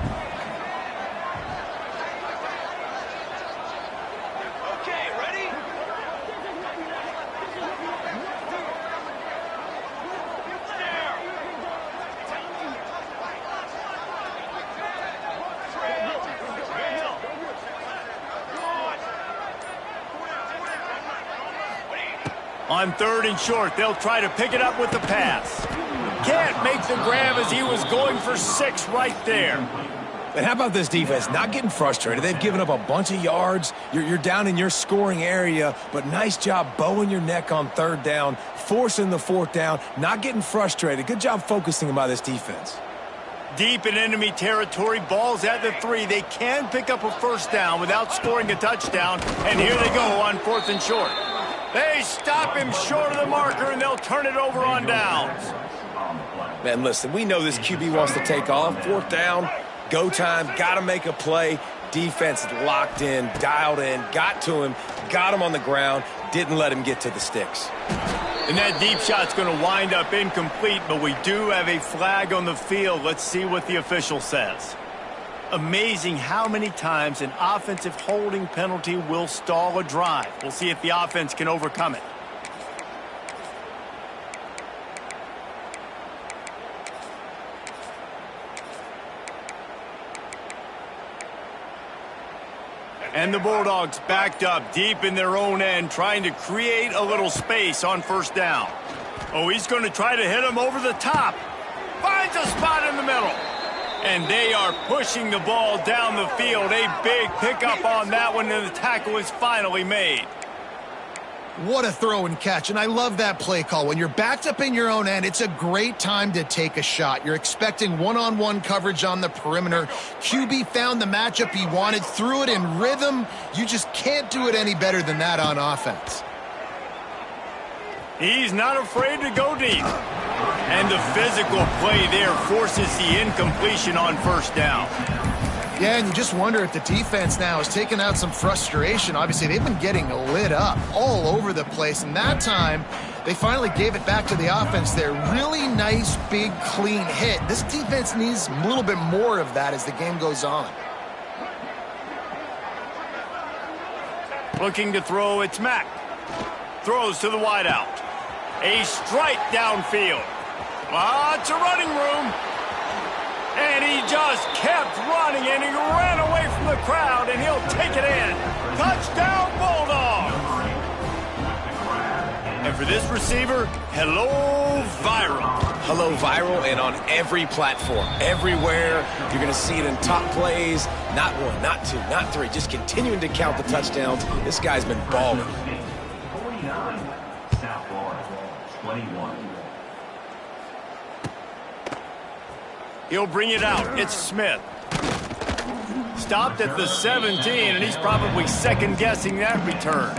Okay, ready? On 3rd and short, they'll try to pick it up with the pass. Can't make the grab as he was going for 6 right there. And how about this defense? Not getting frustrated. They've given up a bunch of yards. You're down in your scoring area, but nice job bowing your neck on 3rd down, forcing the 4th down, not getting frustrated. Good job focusing by this defense. Deep in enemy territory, balls at the 3. They can pick up a first down without scoring a touchdown, and here they go on 4th and short. They stop him short of the marker, and they'll turn it over on downs. Man, listen, we know this QB wants to take off. 4th down, go time, got to make a play. Defense locked in, dialed in, got to him, got him on the ground, didn't let him get to the sticks. And that deep shot's going to wind up incomplete, but we do have a flag on the field. Let's see what the official says. Amazing how many times an offensive holding penalty will stall a drive. We'll see if the offense can overcome it. And the Bulldogs backed up deep in their own end, trying to create a little space on 1st down. Oh, he's going to try to hit him over the top. Finds a spot in the middle. And they are pushing the ball down the field. A big pickup on that one, and the tackle is finally made. What a throw and catch, and I love that play call. When you're backed up in your own end, it's a great time to take a shot. You're expecting one-on-one coverage on the perimeter. QB found the matchup he wanted, threw it in rhythm. You just can't do it any better than that on offense. He's not afraid to go deep. And the physical play there forces the incompletion on 1st down. Yeah, and you just wonder if the defense now is taking out some frustration. Obviously, they've been getting lit up all over the place, and that time they finally gave it back to the offense there. Really nice, big, clean hit. This defense needs a little bit more of that as the game goes on. Looking to throw, it's Mack. Throws to the wideout. A strike downfield. Lots of running room. And he just kept running, and he ran away from the crowd, and he'll take it in. Touchdown, Bulldogs! And for this receiver, hello, viral. Hello, viral, and on every platform, everywhere. You're going to see it in top plays. Not 1, not 2, not 3. Just continuing to count the touchdowns. This guy's been balling. 49, South Florida, 21. He'll bring it out. It's Smith. Stopped at the 17, and he's probably second-guessing that return.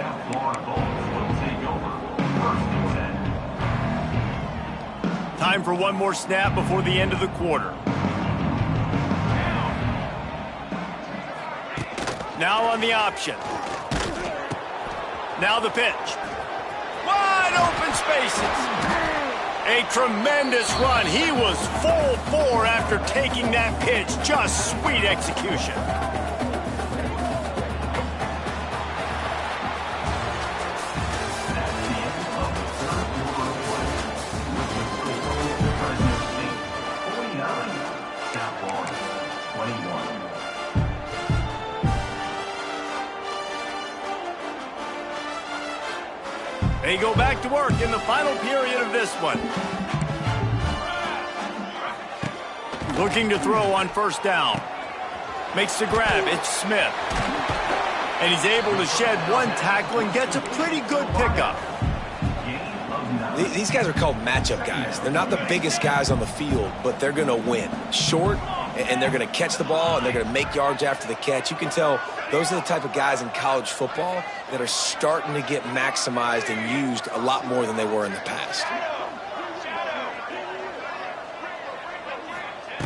Time for one more snap before the end of the quarter. Now on the option. Now the pitch. Wide open spaces. A tremendous run. He was full 4 after taking that pitch. Just sweet execution. They go back to work in the final period of this one. Looking to throw on 1st down. Makes the grab. It's Smith. And he's able to shed 1 tackle and gets a pretty good pickup. Gain of 9. These guys are called matchup guys. They're not the biggest guys on the field, but they're going to win. Short, and they're going to catch the ball, and they're going to make yards after the catch. You can tell those are the type of guys in college football that are starting to get maximized and used a lot more than they were in the past.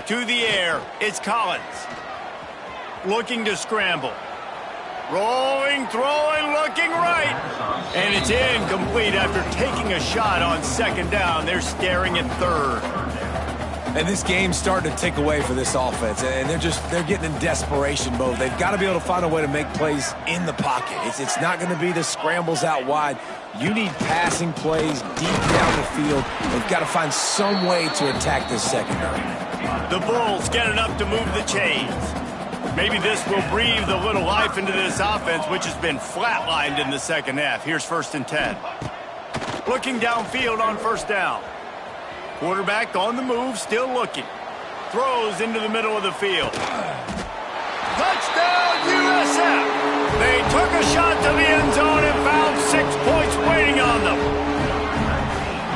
To the air, it's Collins. Looking to scramble. Rolling, throwing, looking right. And it's incomplete after taking a shot on second down. They're staring at third. And this game's starting to tick away for this offense, and they're getting in desperation mode. They've got to be able to find a way to make plays in the pocket. It's not going to be the scrambles out wide. You need passing plays deep down the field. They've got to find some way to attack this secondary. The Bulls get enough to move the chains. Maybe this will breathe a little life into this offense, which has been flatlined in the second half. Here's 1st and 10. Looking downfield on first down. Quarterback on the move, still looking. Throws into the middle of the field. Touchdown, USF! They took a shot to the end zone and found 6 points waiting on them.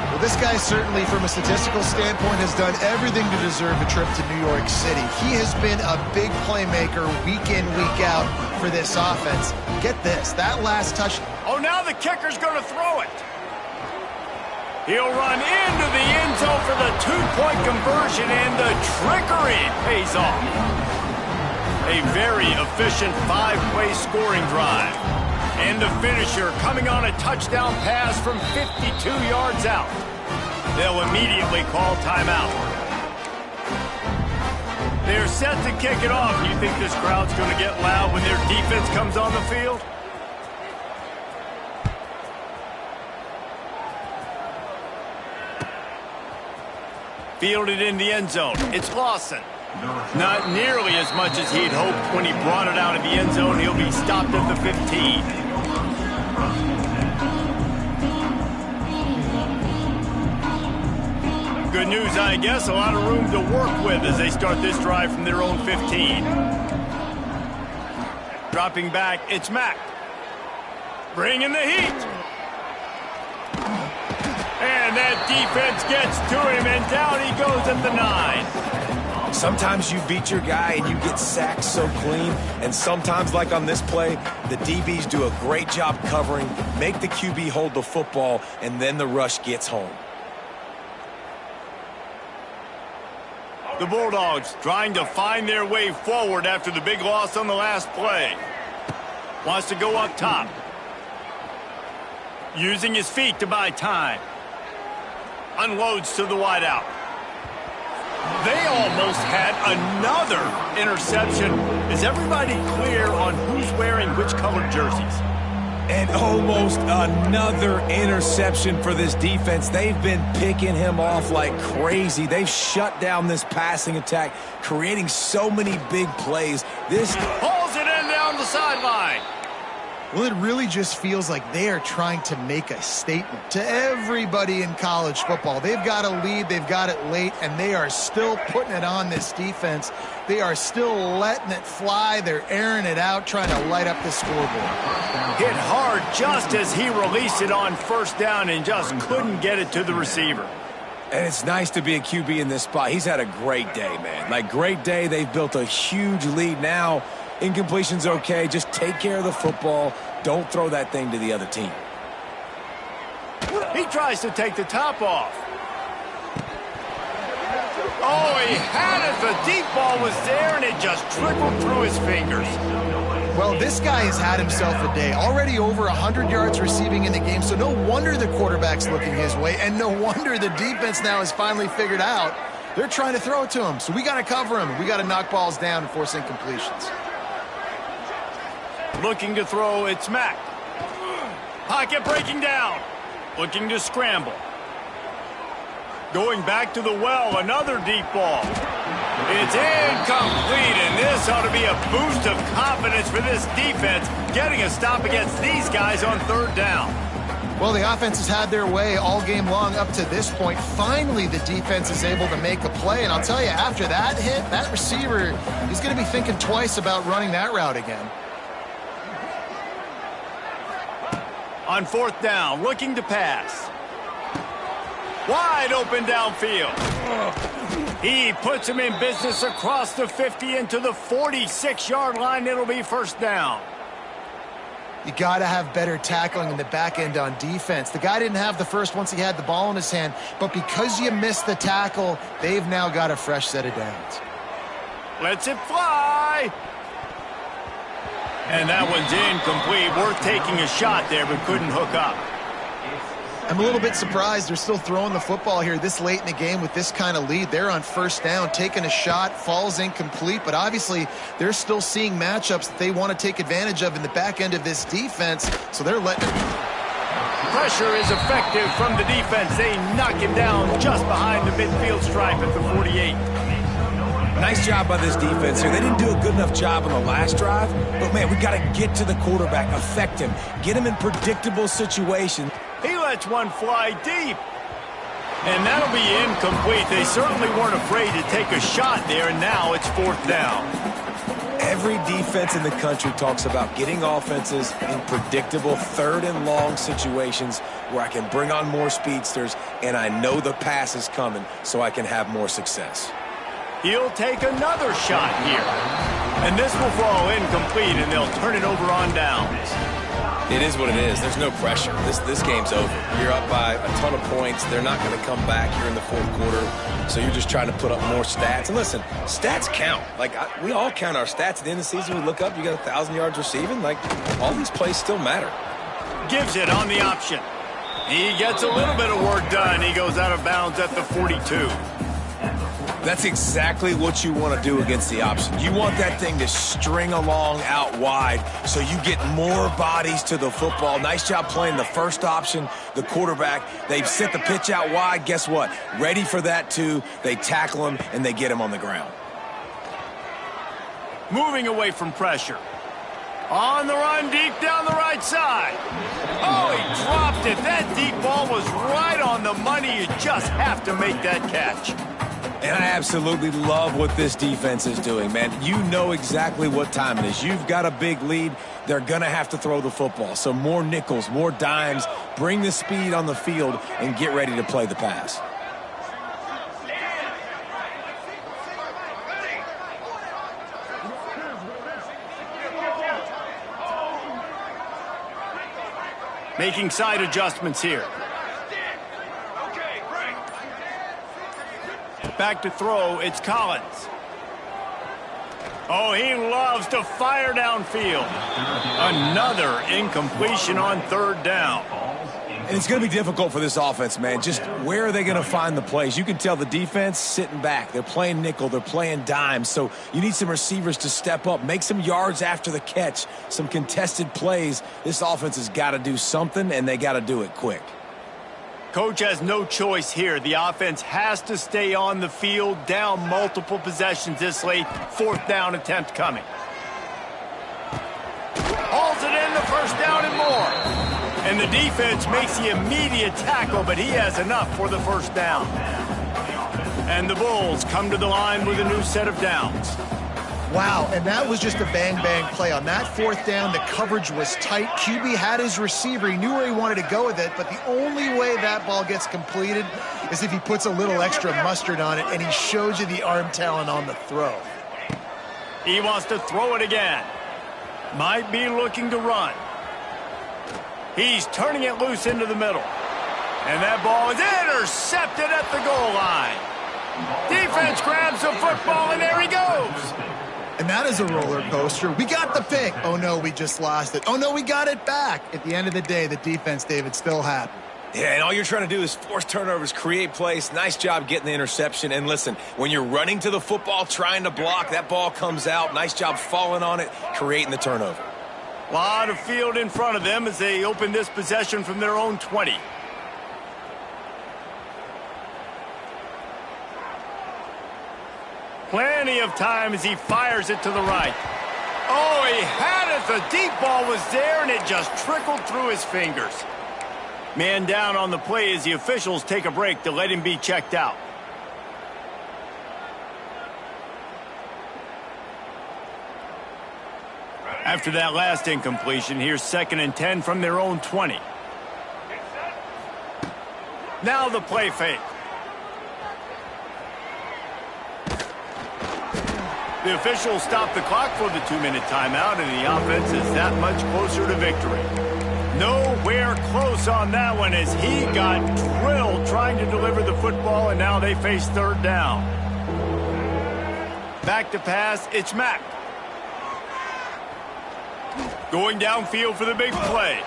Well, this guy certainly, from a statistical standpoint, has done everything to deserve a trip to New York City. He has been a big playmaker week in, week out for this offense. Get this, that last touch. Oh, now the kicker's going to throw it. He'll run into the end zone for the 2-point conversion, and the trickery pays off. A very efficient 5-play scoring drive. And the finisher coming on a touchdown pass from 52 yards out. They'll immediately call timeout. They're set to kick it off. You think this crowd's going to get loud when their defense comes on the field? Fielded in the end zone. It's Lawson. Not nearly as much as he'd hoped when he brought it out of the end zone. He'll be stopped at the 15. Good news, I guess. A lot of room to work with as they start this drive from their own 15. Dropping back, it's Mack. Bringing the heat. And that defense gets to him, and down he goes at the 9. Sometimes you beat your guy and you get sacked so clean, and sometimes, like on this play, the DBs do a great job covering, make the QB hold the football, and then the rush gets home. The Bulldogs trying to find their way forward after the big loss on the last play. Wants to go up top. Using his feet to buy time. Unloads to the wideout. They almost had another interception. Is everybody clear on who's wearing which colored jerseys? And almost another interception for this defense. They've been picking him off like crazy. They've shut down this passing attack, creating so many big plays. This pulls it in down the sideline. Well, it really just feels like they are trying to make a statement to everybody in college football. They've got a lead, they've got it late, and they are still putting it on this defense. They are still letting it fly. They're airing it out, trying to light up the scoreboard. Hit hard just as he released it on first down and just couldn't get it to the receiver. And it's nice to be a QB in this spot. He's had a great day, man. Like, great day. They've built a huge lead now. Incompletion's okay. Just take care of the football. Don't throw that thing to the other team. He tries to take the top off. Oh, he had it. The deep ball was there, and it just trickled through his fingers. Well, this guy has had himself a day. Already over 100 yards receiving in the game, so no wonder the quarterback's looking his way, and no wonder the defense now has finally figured out they're trying to throw it to him. So we got to cover him. We got to knock balls down and force incompletions. Looking to throw, it's Mack. Pocket breaking down. Looking to scramble. Going back to the well, another deep ball. It's incomplete, and this ought to be a boost of confidence for this defense, getting a stop against these guys on third down. Well, the offense has had their way all game long up to this point. Finally, the defense is able to make a play, and I'll tell you, after that hit, that receiver, he's going to be thinking twice about running that route again. On fourth down, looking to pass. Wide open downfield. He puts him in business across the 50 into the 46-yard line. It'll be first down. You got to have better tackling in the back end on defense. The guy didn't have the first once he had the ball in his hand, but because you missed the tackle, they've now got a fresh set of downs. Lets it fly. And that one's incomplete. Worth taking a shot there, but couldn't hook up. I'm a little bit surprised they're still throwing the football here this late in the game with this kind of lead. They're on first down, taking a shot, falls incomplete, but obviously they're still seeing matchups that they want to take advantage of in the back end of this defense, so they're letting it. Pressure is effective from the defense. They knock him down just behind the midfield stripe at the 48. Nice job by this defense here. They didn't do a good enough job on the last drive, but, man, we got to get to the quarterback, affect him, get him in predictable situations. He lets one fly deep. And that'll be incomplete. They certainly weren't afraid to take a shot there, and now it's fourth down. Every defense in the country talks about getting offenses in predictable third and long situations where I can bring on more speedsters and I know the pass is coming so I can have more success. He'll take another shot here. And this will fall incomplete, and they'll turn it over on downs. It is what it is. There's no pressure. This game's over. You're up by a ton of points. They're not going to come back here in the fourth quarter. So you're just trying to put up more stats. And listen, stats count. We all count our stats. At the end of the season, we look up, you got 1,000 yards receiving. All these plays still matter. Gives it on the option. He gets a little bit of work done. He goes out of bounds at the 42. That's exactly what you want to do against the option. You want that thing to string along out wide so you get more bodies to the football. Nice job playing the first option, the quarterback. They've set the pitch out wide. Guess what? Ready for that too. They tackle him and they get him on the ground. Moving away from pressure. On the run, deep down the right side. Oh, he dropped it. That deep ball was right on the money. You just have to make that catch. And I absolutely love what this defense is doing, man. You know exactly what time it is. You've got a big lead. They're going to have to throw the football. So more nickels, more dimes, bring the speed on the field, and get ready to play the pass. Making side adjustments here. Back to throw, it's Collins. Oh, he loves to fire downfield. Another incompletion on third down. And it's going to be difficult for this offense, man. Just where are they going to find the plays? You can tell the defense sitting back. They're playing nickel. They're playing dime. So you need some receivers to step up, make some yards after the catch, some contested plays. This offense has got to do something, and they got to do it quick. Coach has no choice here. The offense has to stay on the field, down multiple possessions this late. Fourth down attempt coming. Hauls it in, the first down and more. And the defense makes the immediate tackle, but he has enough for the first down. And the Bulls come to the line with a new set of downs. Wow, and that was just a bang-bang play. On that fourth down, the coverage was tight. QB had his receiver. He knew where he wanted to go with it, but the only way that ball gets completed is if he puts a little extra mustard on it, and he shows you the arm talent on the throw. He wants to throw it again. Might be looking to run. He's turning it loose into the middle. And that ball is intercepted at the goal line. Defense grabs the football, and there he goes. And that is a roller coaster. We got the pick. Oh, no, we just lost it. Oh, no, we got it back. At the end of the day, the defense, David, still happy. Yeah, and all you're trying to do is force turnovers, create plays. Nice job getting the interception. And listen, when you're running to the football, trying to block, that ball comes out. Nice job falling on it, creating the turnover. A lot of field in front of them as they open this possession from their own 20. Plenty of time as he fires it to the right. Oh, he had it. The deep ball was there, and it just trickled through his fingers. Man down on the play as the officials take a break to let him be checked out. After that last incompletion, here's 2nd and 10 from their own 20. Now the play fake. The officials stop the clock for the 2-minute timeout, and the offense is that much closer to victory. Nowhere close on that one as he got drilled trying to deliver the football, and now they face third down. Back to pass, it's Mack. Going downfield for the big play.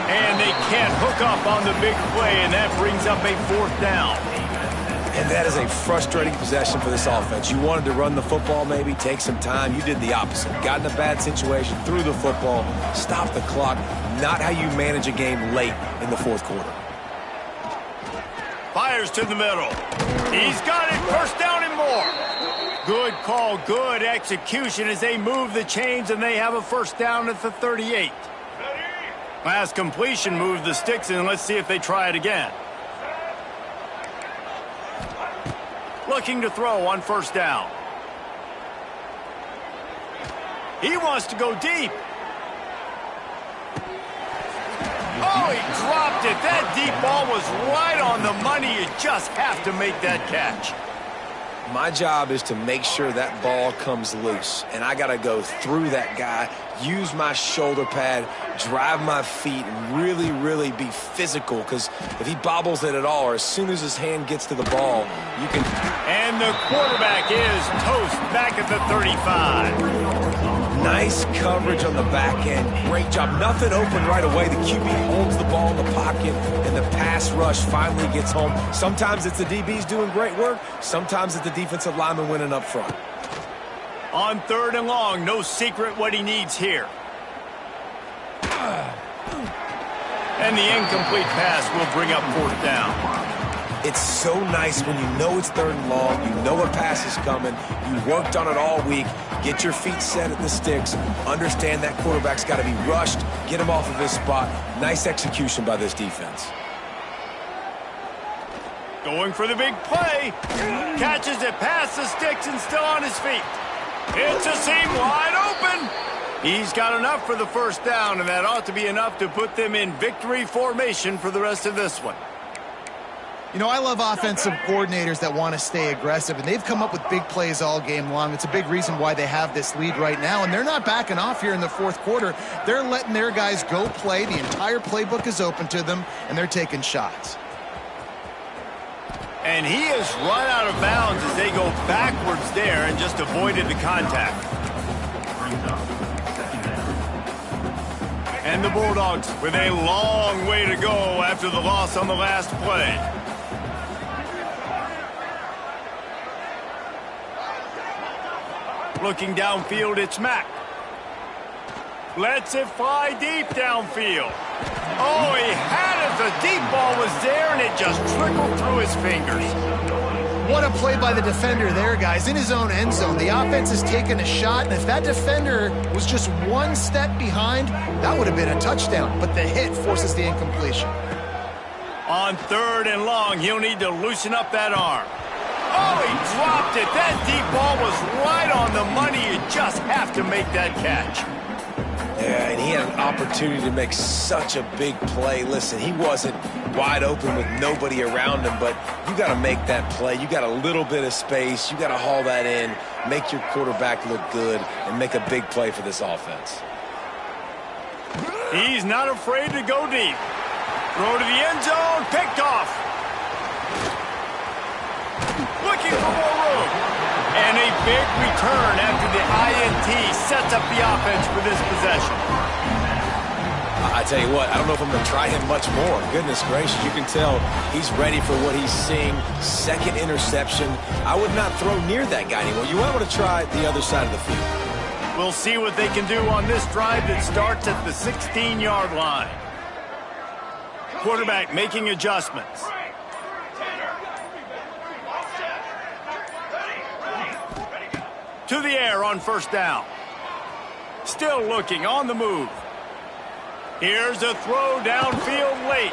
And they can't hook up on the big play, and that brings up a fourth down. And that is a frustrating possession for this offense. You wanted to run the football, maybe take some time. You did the opposite. Got in a bad situation, threw the football, stopped the clock. Not how you manage a game late in the fourth quarter. Fires to the middle. He's got it. First down and more. Good call, good execution as they move the chains, and they have a first down at the 38. Last completion moved the sticks, and let's see if they try it again. Looking to throw on first down. He wants to go deep. Oh, he dropped it. That deep ball was right on the money. You just have to make that catch. My job is to make sure that ball comes loose, and I got to go through that guy, use my shoulder pad, drive my feet, and really, really be physical, because if he bobbles it at all, or as soon as his hand gets to the ball, you can... And the quarterback is toast back at the 35. Nice coverage on the back end. Great job. Nothing open right away. The QB holds the ball in the pocket, and the pass rush finally gets home. Sometimes it's the DBs doing great work. Sometimes it's the defensive lineman winning up front. On third and long, no secret what he needs here. And the incomplete pass will bring up fourth down. It's so nice when you know it's third and long, you know a pass is coming, you worked on it all week, get your feet set at the sticks, understand that quarterback's got to be rushed, get him off of his spot. Nice execution by this defense. Going for the big play. Catches it past the sticks and still on his feet. It's a seam wide open. He's got enough for the first down, and that ought to be enough to put them in victory formation for the rest of this one. You know, I love offensive coordinators that want to stay aggressive, and they've come up with big plays all game long. It's a big reason why they have this lead right now, and they're not backing off here in the fourth quarter. They're letting their guys go play. The entire playbook is open to them, and they're taking shots. And he has run out of bounds as they go backwards there and just avoided the contact. And the Bulldogs with a long way to go after the loss on the last play. Looking downfield, it's Mack. Lets it fly deep downfield. Oh, he had it. The deep ball was there, and it just trickled through his fingers. What a play by the defender there, guys. In his own end zone, the offense has taken a shot, and if that defender was just one step behind, that would have been a touchdown. But the hit forces the incompletion. On third and long, he'll need to loosen up that arm. Oh, he dropped it. That deep ball was right on the money. You just have to make that catch. Yeah, and he had an opportunity to make such a big play. Listen, he wasn't wide open with nobody around him, but you got to make that play. You got a little bit of space. You got to haul that in, make your quarterback look good, and make a big play for this offense. He's not afraid to go deep. Throw to the end zone, picked off. Looking for more room. And a big return after the INT sets up the offense for this possession. I tell you what, I don't know if I'm going to try him much more. Goodness gracious, you can tell he's ready for what he's seeing. Second interception. I would not throw near that guy anymore. You might want to try the other side of the field. We'll see what they can do on this drive that starts at the 16-yard line. Quarterback making adjustments. To the air on first down. Still looking on the move. Here's a throw downfield late.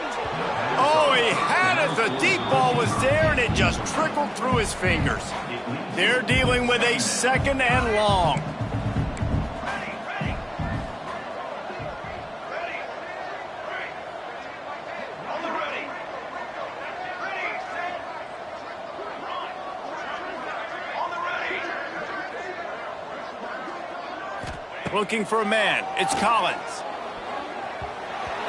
Oh, he had it. The deep ball was there, and it just trickled through his fingers. They're dealing with a second and long. Looking for a man. It's Collins.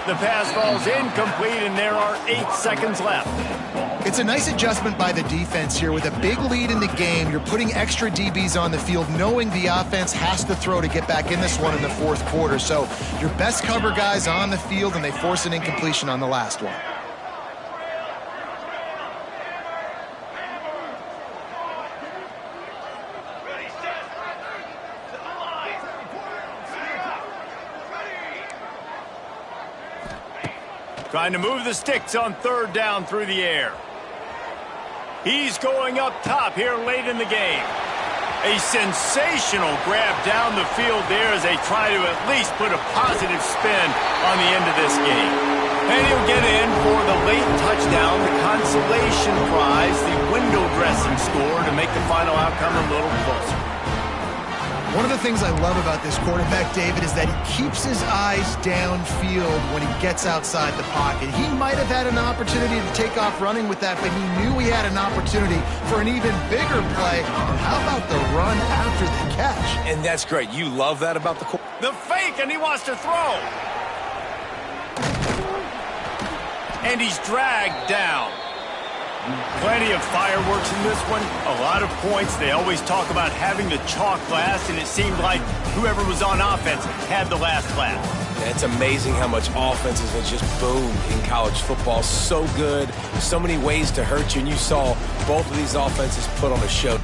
The pass falls incomplete, and there are 8 seconds left. It's a nice adjustment by the defense here. With a big lead in the game, you're putting extra DBs on the field, knowing the offense has to throw to get back in this one in the fourth quarter. So your best cover guys on the field, and they force an incompletion on the last one. Trying to move the sticks on third down through the air. He's going up top here late in the game. A sensational grab down the field there as they try to at least put a positive spin on the end of this game. And he'll get in for the late touchdown, the consolation prize, the window dressing score to make the final outcome a little closer. One of the things I love about this quarterback, David, is that he keeps his eyes downfield when he gets outside the pocket. He might have had an opportunity to take off running with that, but he knew he had an opportunity for an even bigger play. And how about the run after the catch? And that's great. You love that about the quarterback. The fake, and he wants to throw. And he's dragged down. Plenty of fireworks in this one, a lot of points. They always talk about having the chalk glass, and it seemed like whoever was on offense had the last glass. It's amazing how much offenses have just boomed in college football. So good, so many ways to hurt you, and you saw both of these offenses put on a show.